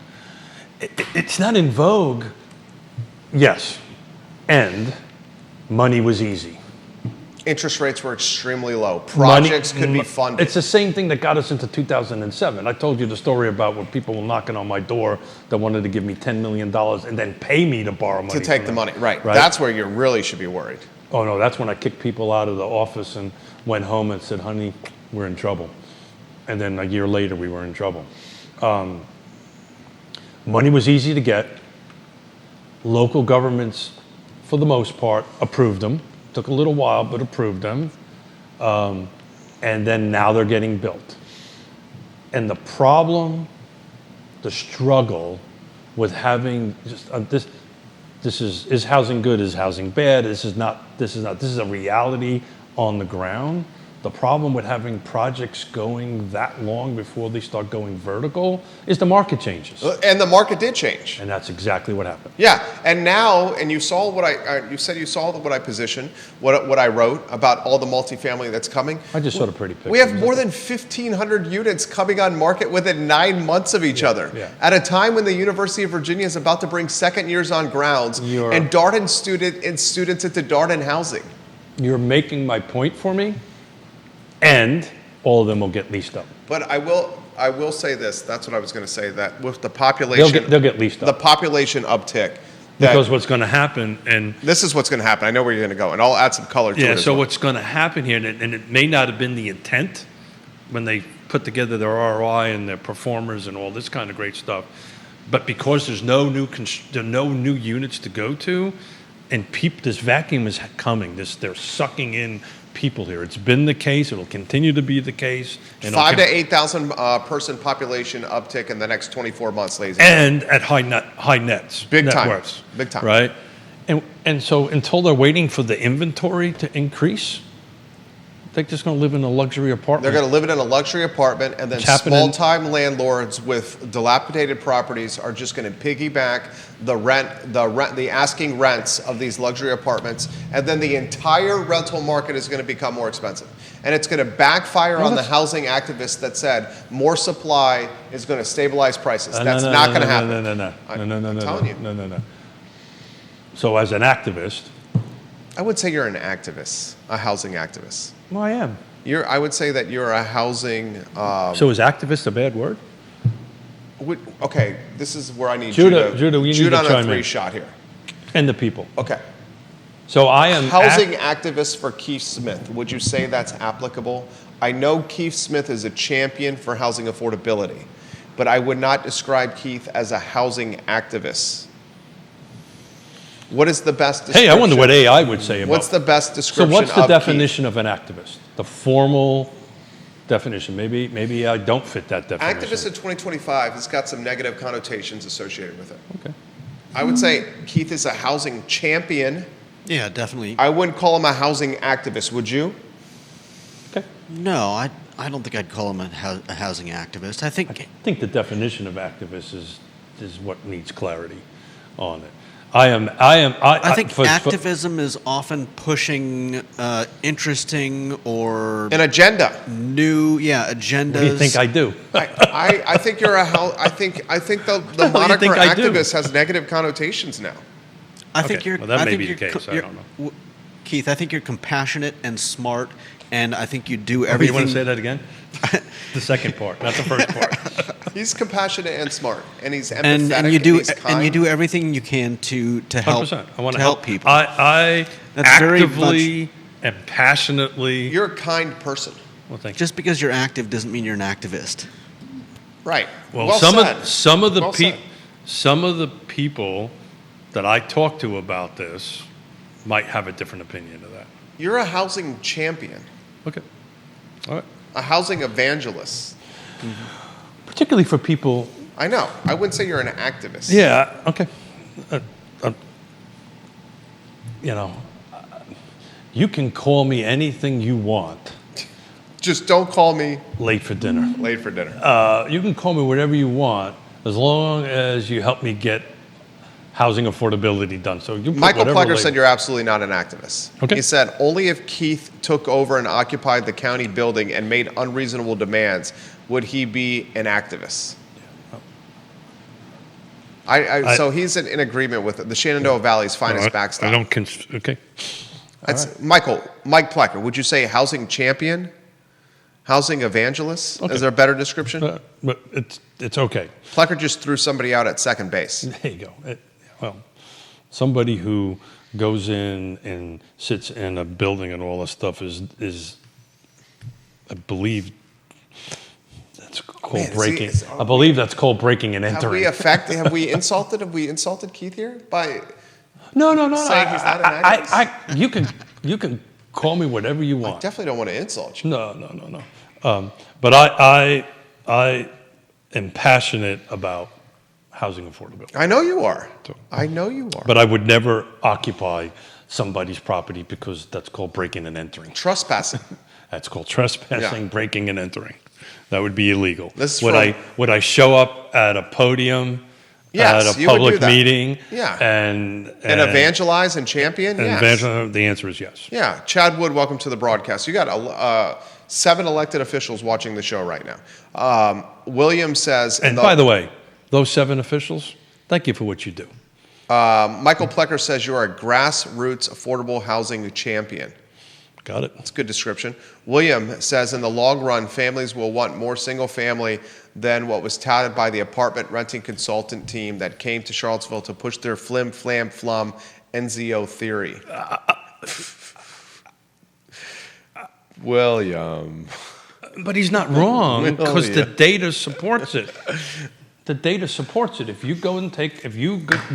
It's not in vogue. Yes. And money was easy. Interest rates were extremely low. Projects could be funded. It's the same thing that got us into 2007. I told you the story about when people were knocking on my door that wanted to give me $10 million and then pay me to borrow money. To take the money, right. That's where you really should be worried. Oh, no, that's when I kicked people out of the office and went home and said, honey, we're in trouble. And then a year later, we were in trouble. Money was easy to get. Local governments, for the most part, approved them. Took a little while, but approved them. And then now they're getting built. And the problem, the struggle with having just this is housing good, is housing bad? This is a reality on the ground. The problem with having projects going that long before they start going vertical is the market changes. And the market did change. And that's exactly what happened. Yeah, and now, and you saw you said you saw what I positioned, what I wrote about all the multifamily that's coming. I just saw a pretty picture. We have more than 1,500 units coming on market within 9 months of each other. Yeah. At a time when the University of Virginia is about to bring second years on grounds and Darden students into Darden housing. You're making my point for me. And all of them will get leased up. But I will say this. That's what I was going to say. That with the population, they'll get leased up. The population uptick. Because what's going to happen, and this is what's going to happen. I know where you're going to go, and I'll add some color to it. Yeah. as So well. what's going to happen here, and it may not have been the intent when they put together their ROI and their performers and all this kind of great stuff, but because there's no new units to go to, and this vacuum is coming. They're sucking in people here. It's been the case. It'll continue to be the case. And 5 to 8,000 person population uptick in the next 24 months, ladies. And at high nets, Big net time. worths, Big time. right? And so until they're waiting for the inventory to increase, they're just going to live in a luxury apartment. They're going to live in a luxury apartment, and then small-time landlords with dilapidated properties are just going to piggyback the asking rents of these luxury apartments, and then the entire rental market is going to become more expensive. And it's going to backfire on the housing activists that said more supply is going to stabilize prices. That's not going to happen. No. I'm telling you. No. So as an activist, I would say you're an activist, a housing activist. well, I am. I would say that you're a housing. So is activist a bad word? Okay, this is where I need Judah, we need to on chime a three in. shot here. And the people. Okay, So I am housing activist for Keith Smith. Would you say that's applicable? I know Keith Smith is a champion for housing affordability, but I would not describe Keith as a housing activist. What is the best description? Hey, I wonder what AI would say about. What's the best So description what's the of definition of an activist? The formal definition. Maybe I don't fit that definition. Activist in 2025 has got some negative connotations associated with it. Okay. I would say Keith is a housing champion. Yeah, definitely. I wouldn't call him a housing activist, would you? Okay. No, I don't think I'd call him a housing activist. I I think think the definition of activist is what needs clarity on it. I think activism is often pushing interesting or An agenda. new, agendas. What do you think I do? I think you're I think the What do you moniker think I do? activist has negative connotations now. I think Okay, you're. well, that I may think be the you're case, I you're- don't know. w- Keith, I think you're compassionate and smart, and I think you do You everything. want to say that again? The second part, not the first part. He's compassionate and smart, and he's empathetic, and you do he's kind. and you do everything you can to help 100%. I want to to help people. I That's very actively and passionately. You're a kind person. Well, thank you. Just because you're active doesn't mean you're an activist. Right. Well, said. some of the Well said. some of the people that I talk to about this might have a different opinion of that. You're a housing champion, Okay. All right. a housing evangelist. Particularly for people. I know. I wouldn't say you're an activist. Yeah. Okay. You know, you can call me anything you want. Just don't call me Late for dinner. late for dinner. You can call me whatever you want as long as you help me get housing affordability done. So you put Michael whatever Plecker label. said you're absolutely not an activist. Okay. He said only if Keith took over and occupied the county building and made unreasonable demands would he be an activist. So he's in agreement with it. The Shenandoah Valley's finest backstop. I don't. Okay. Mike Plecker, would you say housing champion, housing evangelist? Okay. Is there a better description? But it's okay. Plecker just threw somebody out at second base. There you go. Well, somebody who goes in and sits in a building and all that stuff is I believe that's called Man, breaking. I believe that's called breaking and Have entering. Have we insulted Keith here by No. saying he's not an activist? You can call me whatever you want. Definitely don't want to insult you. No. But I am passionate about housing affordability. I know you are. So- I know you are. But I would never occupy somebody's property because that's called breaking and entering. Trespassing. That's called trespassing, Yeah. breaking and entering. That would be illegal. This is Would I show up at a podium Yes, at a you would do public that. meeting Yeah. and And evangelize and champion? and Yes. evangelize? The answer is yes. Yeah. Chad Wood, welcome to the broadcast. You got 7 elected officials watching the show right now. William says... And by the way, those 7 officials, thank you for what you do. Michael Plecker says you're a grassroots affordable housing champion. Got it? That's a good description. William says in the long run, families will want more single family than what was touted by the apartment renting consultant team that came to Charlottesville to push their flim, flam, flum, NZO theory. William. But he's not wrong because the William. data supports it. The data supports it. If you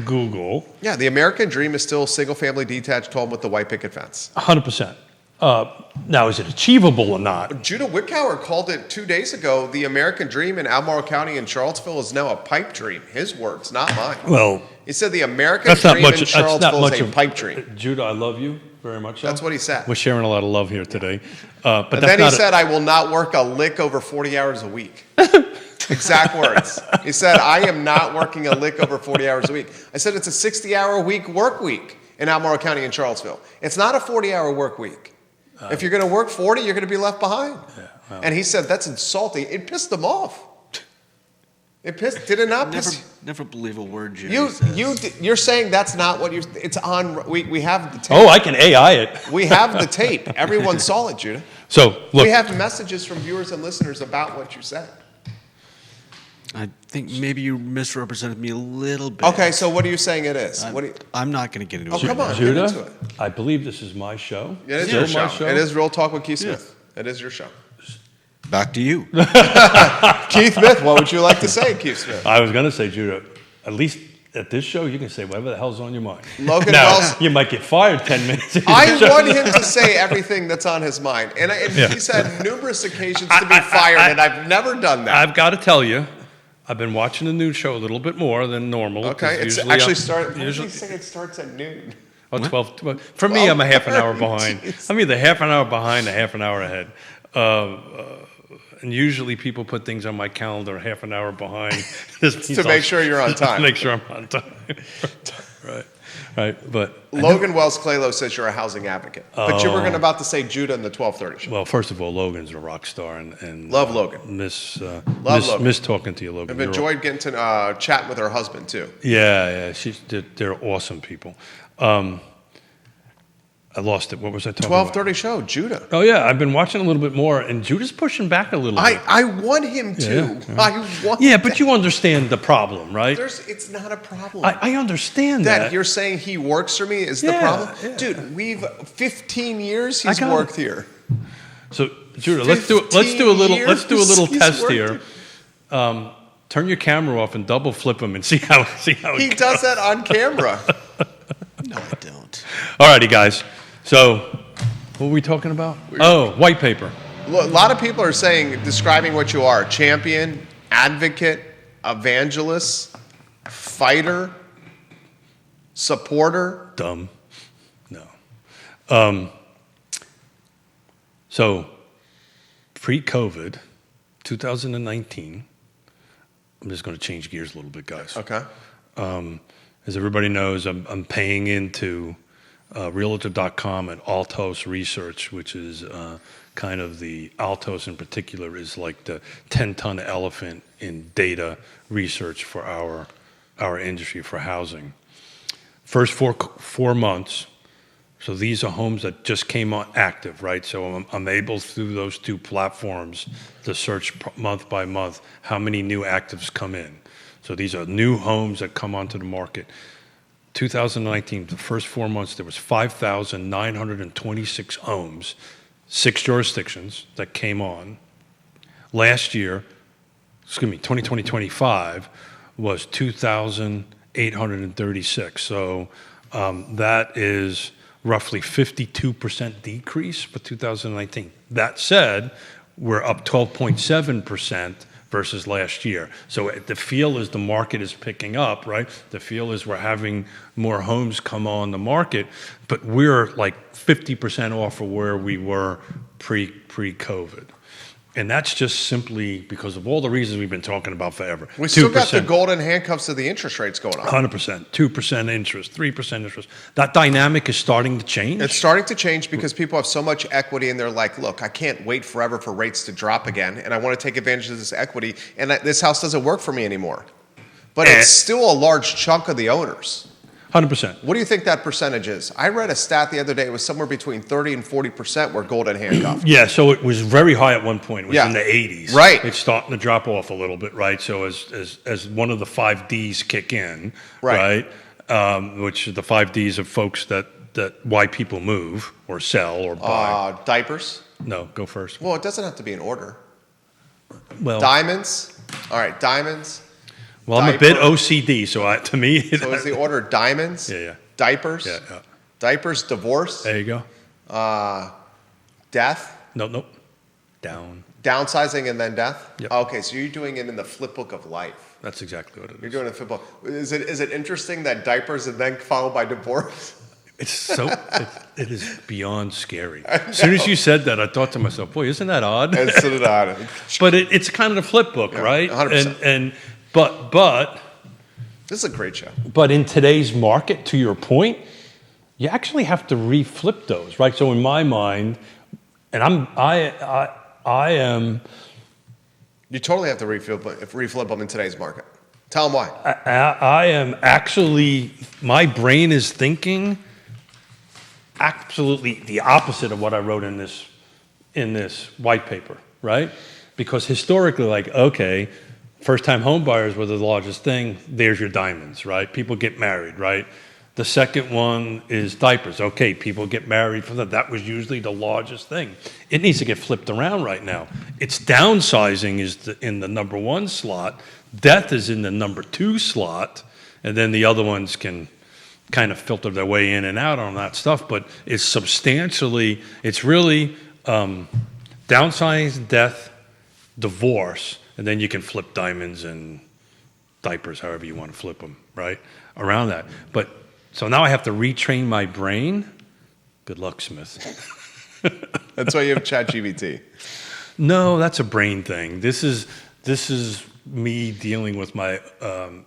Google, Yeah, the American dream is still single-family detached home with the white picket fence. 100%. Now, is it achievable or not? Judah Wickhauer called it 2 days ago. The American dream in Albemarle County and Charlottesville is now a pipe dream. His words, not mine. Well, He said the American that's not dream much. in That's not Charlottesville much is a of pipe dream. Judah, I love you very much. That's what he said. We're sharing a lot of love here today. But And that's then he not said, I will not work a lick over 40 hours a week. Exact words. He said, I am not working a lick over 40 hours a week. I said, it's a 60-hour-a-week work week in Albemarle County and Charlottesville. It's not a 40-hour work week. If you're going to work 40, you're going to be left behind. Yeah, well. And he said, that's insulting. It pissed him off. Did it not piss? Never believe a word Jerry says. You're saying that's not what it's on. We have the tape. Oh, I can AI it. We have the tape. Everyone saw it, Judah. So, look. We have messages from viewers and listeners about what you said. I think maybe you misrepresented me a little bit. Okay, so what are you saying it is? I'm not going to get into Oh, it. come on. Get Judah, into it. I believe this is my show. It is Still your my show. It is Real Talk with Keith Smith. It is your show. Back to you. Keith Smith, what would you like to say, Keith Smith? I was going to say, Judah, at least at this show, you can say whatever the hell's on your mind. Logan now, Wells- you might get fired 10 minutes into I the show. want him to say everything that's on his mind. And he's had numerous occasions to be fired, and I've never done that. I've got to tell you, I've been watching the news show a little bit more than normal. Okay, it's usually actually I'm- usually say it starts at noon. Oh, 12. For me, I'm a half an hour behind. Jeez. I'm either half an hour behind or half an hour ahead. And usually people put things on my calendar half an hour behind. This means To make sure you're on time. To make sure I'm on time. Right. But Logan Wells Claylo says you're a housing advocate. But you were about to say Judah in the 12:30 show. well, first of all, Logan's a rock star, and Love Logan. Logan. miss talking to you, Logan. I've You're enjoyed getting to chat with her husband, too. Yeah. They're awesome people. I lost it. What was I talking 12:30 show, Judah. Oh yeah, I've been watching a little bit more, and Judah's pushing back a little bit. I want him to. Yeah, but you understand the problem, right? It's not a problem. I understand that. You're saying he works for me is the Yeah, problem? yeah. Dude, we've 15 years he's got worked it. here. So Judah, let's do a 15 little years test he's here. Turn your camera off and double flip him and see how it He goes. does that on camera. No, I don't. Alrighty, guys. So, what were we talking about? Oh, white paper. A lot of people are describing what you are: champion, advocate, evangelist, fighter, supporter. Dumb. No. So, pre-COVID, 2019. I'm just going to change gears a little bit, guys. Okay. As everybody knows, I'm paying into Realtor.com and Altos Research, which is kind of the Altos in particular is like the 10-ton elephant in data research for our industry for housing. First four months. So these are homes that just came on active, right? So I'm able through those two platforms to search month by month how many new actives come in. So these are new homes that come onto the market. 2019, the first 4 months, there was 5,926 homes, 6 jurisdictions that came on. Last year, 2025 was 2,836. So that is roughly 52% decrease for 2019. That said, we're up 12.7% versus last year. So the feel is the market is picking up, right? The feel is we're having more homes come on the market, but we're like 50% off of where we were pre-COVID. And that's just simply because of all the reasons we've been talking about forever. We still got the 2%. golden handcuffs of the interest rates going on. 100%, 2% interest, 3% interest. That dynamic is starting to change. It's starting to change because people have so much equity and they're like, look, I can't wait forever for rates to drop again, and I want to take advantage of this equity, and this house doesn't work for me anymore. But it's still a large chunk of the owners. 100%. What do you think that percentage is? I read a stat the other day. It was somewhere between 30 and 40% were golden handcuffed. Yeah, so it was very high at one point. It was in the 80s. Right. It's starting to drop off a little bit, right? So as one of the 5 Ds kick in, Right. Which the 5 Ds of folks that why people move or sell or buy. Diapers? No, go first. Well, it doesn't have to be in order. Well, Diamonds? All right, diamonds. Well, I'm a bit OCD, so to me... So is the order diamonds? Yeah. Diapers? Yeah. Diapers, divorce? There you go. Death? Nope. Down. Downsizing and then death? Yep. Okay, so you're doing it in the flip book of life. That's exactly what it is. You're doing a flip book. Is it interesting that diapers and then followed by divorce? It's so... it is beyond scary. As soon as you said that, I thought to myself, boy, isn't that odd? It's sort of odd. But it's kind of the flip book, right? 100%. But This is a great show. But in today's market, to your point, you actually have to reflip those, right? So in my mind, and I am. You totally have to reflip them in today's market. Tell them why. I am actually. My brain is thinking absolutely the opposite of what I wrote in this white paper, right? Because historically, like, okay. First-time home buyers were the largest thing. There's your diamonds, right? People get married, right? The second one is diapers. Okay, people get married for that. That was usually the largest thing. It needs to get flipped around right now. It's downsizing is in the number 1 slot. Death is in the number 2 slot. And then the other ones can kind of filter their way in and out on that stuff. But it's really downsizing, death, divorce, and then you can flip diamonds and diapers, however you want to flip them, right? Around that. But so now I have to retrain my brain. Good luck, Smith. That's why you have ChatGPT. No, that's a brain thing. This is me dealing with my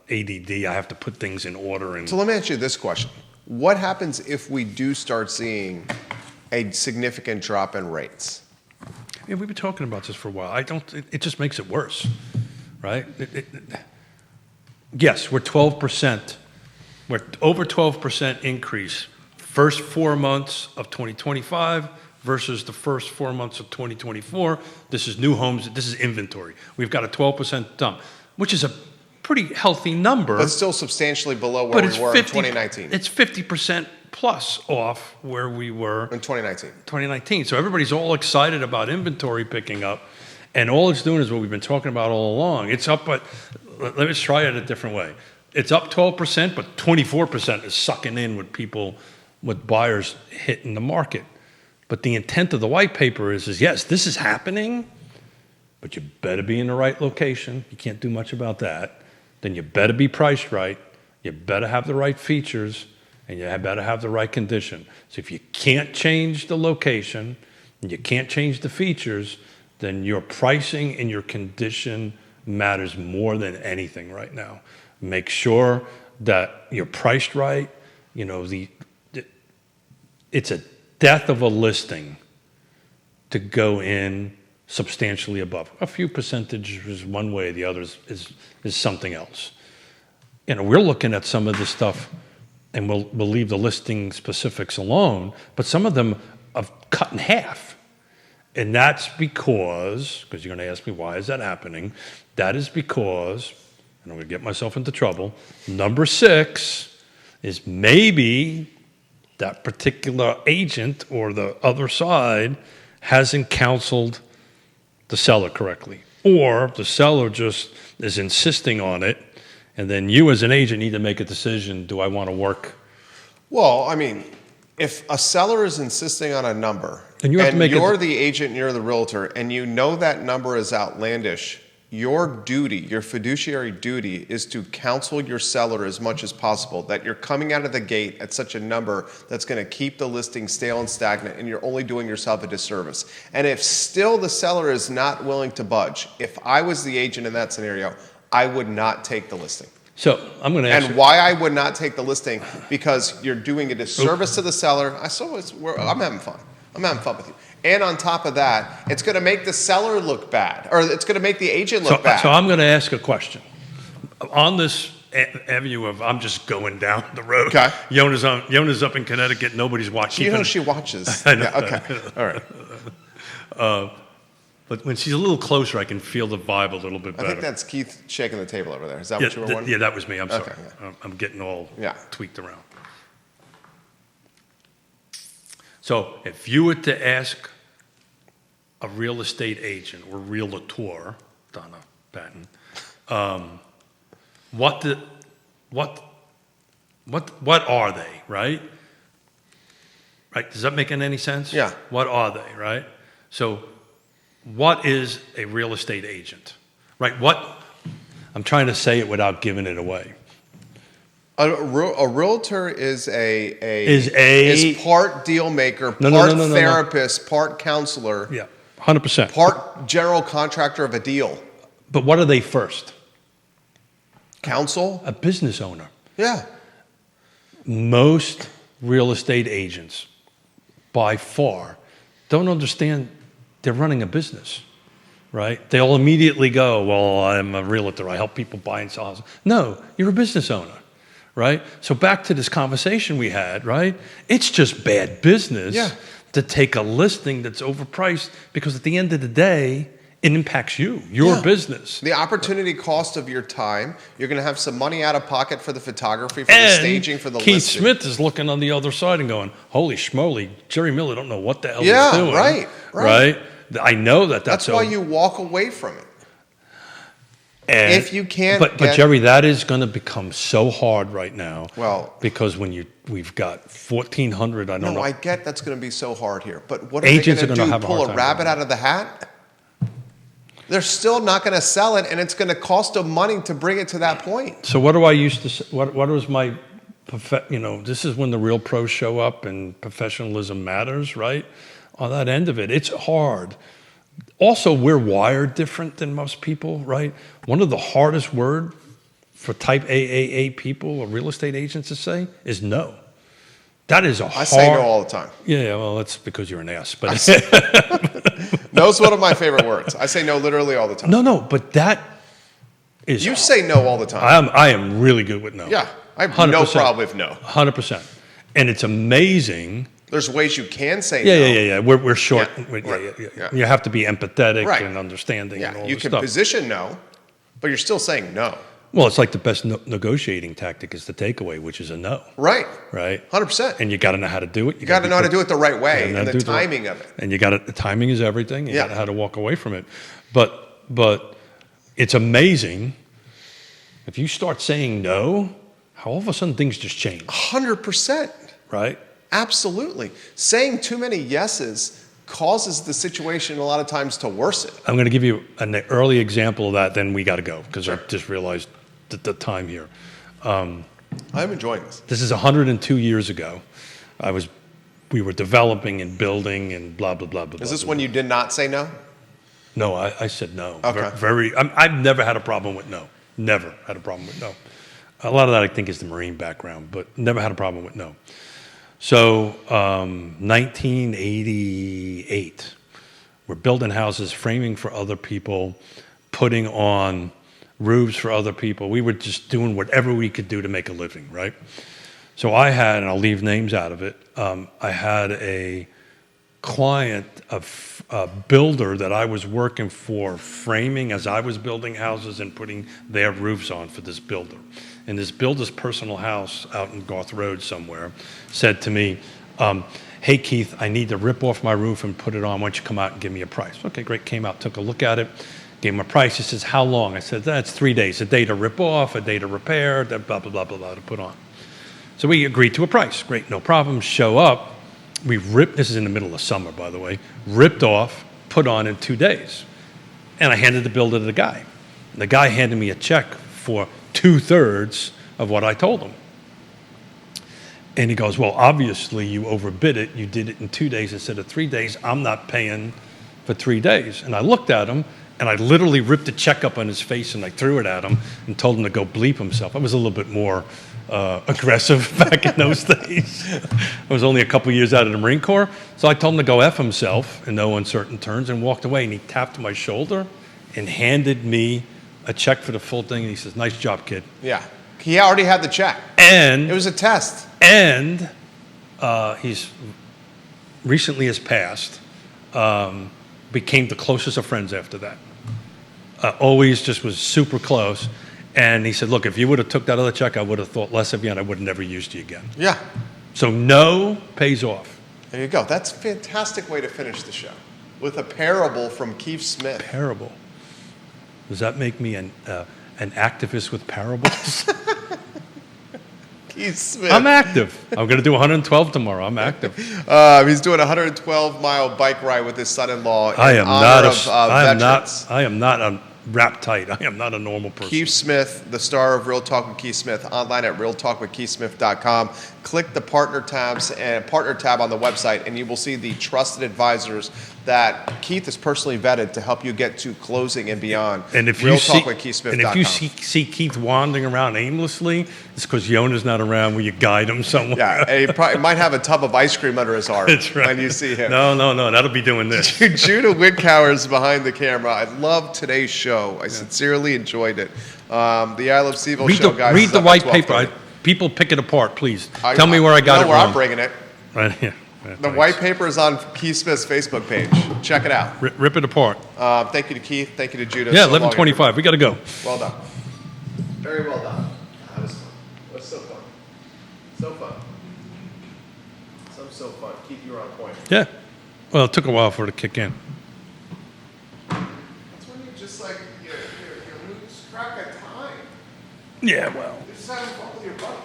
ADD. I have to put things in order. So let me ask you this question. What happens if we do start seeing a significant drop in rates? Yeah, we've been talking about this for a while. It just makes it worse, right? Yes, we're 12%. We're over 12% increase. First 4 months of 2025 versus the first 4 months of 2024. This is new homes. This is inventory. We've got a 12% dump, which is a pretty healthy number. But still substantially below where we were in 2019. It's 50% plus off where we were in 2019. So everybody's all excited about inventory picking up, and all it's doing is what we've been talking about all along. It's up, but let me try it a different way. It's up 12%, but 24% is sucking in with buyers hitting the market. But the intent of the white paper is yes, this is happening, but you better be in the right location. You can't do much about that. Then you better be priced right. You better have the right features. And you better have the right condition. So if you can't change the location and you can't change the features, then your pricing and your condition matters more than anything right now. Make sure that you're priced right. You know, it's a death of a listing to go in substantially above. A few percentage is one way, the other is something else. You know, we're looking at some of this stuff, and we'll leave the listing specifics alone, but some of them have cut in half. And that's because you're going to ask me, why is that happening? That is because, and I'm going to get myself into trouble, number 6 is maybe that particular agent or the other side hasn't counseled the seller correctly. Or the seller just is insisting on it, and then you as an agent need to make a decision, do I want to work? Well, I mean, if a seller is insisting on a number, and you're the agent and you're the realtor, and you know that number is outlandish, your duty, your fiduciary duty, is to counsel your seller as much as possible that you're coming out of the gate at such a number that's going to keep the listing stale and stagnant, and you're only doing yourself a disservice. And if still the seller is not willing to budge, if I was the agent in that scenario, I would not take the listing. So I'm going to ask and why I would not take the listing, because you're doing a disservice to the seller. I'm having fun. I'm having fun with you. And on top of that, it's going to make the seller look bad, or it's going to make the agent look bad. So I'm going to ask a question. On this avenue of I'm just going down the road. Okay. Yonna's up in Connecticut. Nobody's watching. You know she watches. I know. Yeah, okay. All right. But when she's a little closer, I can feel the vibe a little bit better. I think that's Keith shaking the table over there. Is that what you were wondering? Yeah, that was me. I'm sorry. Okay, yeah. I'm getting all tweaked around. So if you were to ask a real estate agent or realtor, Donna Patton, what are they, right? Right? Does that make any sense? Yeah. What are they, right? So, what is a real estate agent, right? I'm trying to say it without giving it away. A realtor is part deal maker, No, part no. therapist, part counselor, Yeah, 100%. part general contractor of a deal. But what are they first? Counsel? A business owner. Yeah. Most real estate agents, by far, don't understand they're running a business, right? They'll immediately go, well, I'm a realtor. I help people buy and sell houses. No, you're a business owner, right? So back to this conversation we had, right? It's just bad business to take a listing that's overpriced because at the end of the day, it impacts your business. The opportunity cost of your time. You're going to have some money out of pocket for the photography, for the staging, for the Keith listing. Smith is looking on the other side and going, holy schmoly, Jerry Miller don't know what the hell he's doing. Right? I know that's why you walk away from it. And, if you can't But Jerry, that is going to become so hard right now. Well, because we've got 1,400, I don't know. I get that's going to be so hard here. But what are Agents they going to do? have Pull a rabbit out of the hat? They're still not going to sell it, and it's going to cost them money to bring it to that point. So what do I used to say? What was my, this is when the real pros show up and professionalism matters, right? On that end of it, it's hard. Also, we're wired different than most people, right? One of the hardest words for type AAA people or real estate agents to say is no. That is I say no all the time. Yeah, well, that's because you're an ass. But no's one of my favorite words. I say no literally all the time. No, but that is. You say no all the time. I am really good with no. Yeah, I have 100%. no problem with no. 100%. And it's amazing. There's ways you can say no. Yeah. We're short. Yeah. You have to be empathetic and understanding. Yeah, and all you this can stuff. position no, but you're still saying no. Well, it's like the best negotiating tactic is the takeaway, which is a no. Right. 100%. And you got to know how to do it. You got to know how to do it the right way and the timing of it. And the timing is everything. You got to know how to walk away from it. But it's amazing if you start saying no, how all of a sudden things just change. 100%. Right? Absolutely. Saying too many yeses causes the situation a lot of times to worsen. I'm going to give you an early example of that, then we got to go because I just realized the time here. I'm enjoying this. This is 102 years ago. We were developing and building and blah, blah, blah, blah. Is this when you did not say no? No, I said no. Okay. I've never had a problem with no. Never had a problem with no. A lot of that I think is the Marine background, but never had a problem with no. So 1988, we're building houses, framing for other people, putting on roofs for other people. We were just doing whatever we could do to make a living, right? So I had, and I'll leave names out of it, I had a client, a builder that I was working for, framing as I was building houses and putting their roofs on for this builder. And this builder's personal house out in Garth Road somewhere said to me, hey, Keith, I need to rip off my roof and put it on. Why don't you come out and give me a price? Okay, great. Came out, took a look at it, gave him a price. He says, how long? I said, that's 3 days. A day to rip off, a day to repair, blah, blah, blah, blah, blah, to put on. So we agreed to a price. Great, no problem. Show up. We ripped, this is in the middle of summer, by the way, ripped off, put on in 2 days. And I handed the bill to the guy. And the guy handed me a check for 2/3 of what I told him. And he goes, well, obviously you overbid it. You did it in 2 days instead of 3 days. I'm not paying for 3 days. And I looked at him, and I literally ripped the check up on his face, and I threw it at him and told him to go bleep himself. I was a little bit more aggressive back in those days. I was only a couple years out of the Marine Corps. So I told him to go F himself in no uncertain terms and walked away. And he tapped my shoulder and handed me a check for the full thing. And he says, nice job, kid. Yeah. He already had the check. And it was a test. And he's recently has passed, became the closest of friends after that. Always just was super close. And he said, look, if you would have took that other check, I would have thought less of you and I would have never used you again. Yeah. So no pays off. There you go. That's a fantastic way to finish the show. With a parable from Keith Smith. Parable. Does that make me an an activist with parables. Keith Smith. I'm active. I'm going to do 112 tomorrow. I'm active. He's doing a 112-mile bike ride with his son-in-law in I am honor not a, of I am veterans. not. I am not a rap tight. I am not a normal person. Keith Smith, the star of Real Talk with Keith Smith, online at realtalkwithkeithsmith.com. Click the partner tabs and partner tab on the website, and you will see the trusted advisors that Keith has personally vetted to help you get to closing and beyond. And if you see, realtalkwithkeithsmith.com. and if you see Keith wandering around aimlessly, it's because Yonna's not around when you guide him somewhere. Yeah, and he probably might have a tub of ice cream under his arm That's right. when you see him. No, that'll be doing this. Judah Wickhauer's behind the camera. I love today's show. I sincerely enjoyed it. The I Love CVille show, guys. Read is the up white at paper. 12:30. People pick it apart, please. Tell me where I got it where wrong. I'm bringing it. Right here. Yeah, The thanks. white paper is on Keith Smith's Facebook page. Check it out. Rip it apart. Thank you to Keith. Thank you to Judah. Yeah, So long, 11:25. We got to go. everybody. Well done. Very well done. That was fun. It was so fun. So fun. So fun. Keith, you were on point. Yeah. Well, it took a while for it to kick in. That's when you just like, you lose track of time. Yeah, well. You're just having fun with your buddy.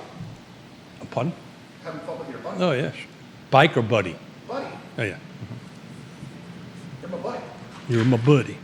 Pardon? Having fun with your buddy. Oh, yeah. Bike or buddy? Buddy. Oh, yeah. You're my buddy. You're my buddy.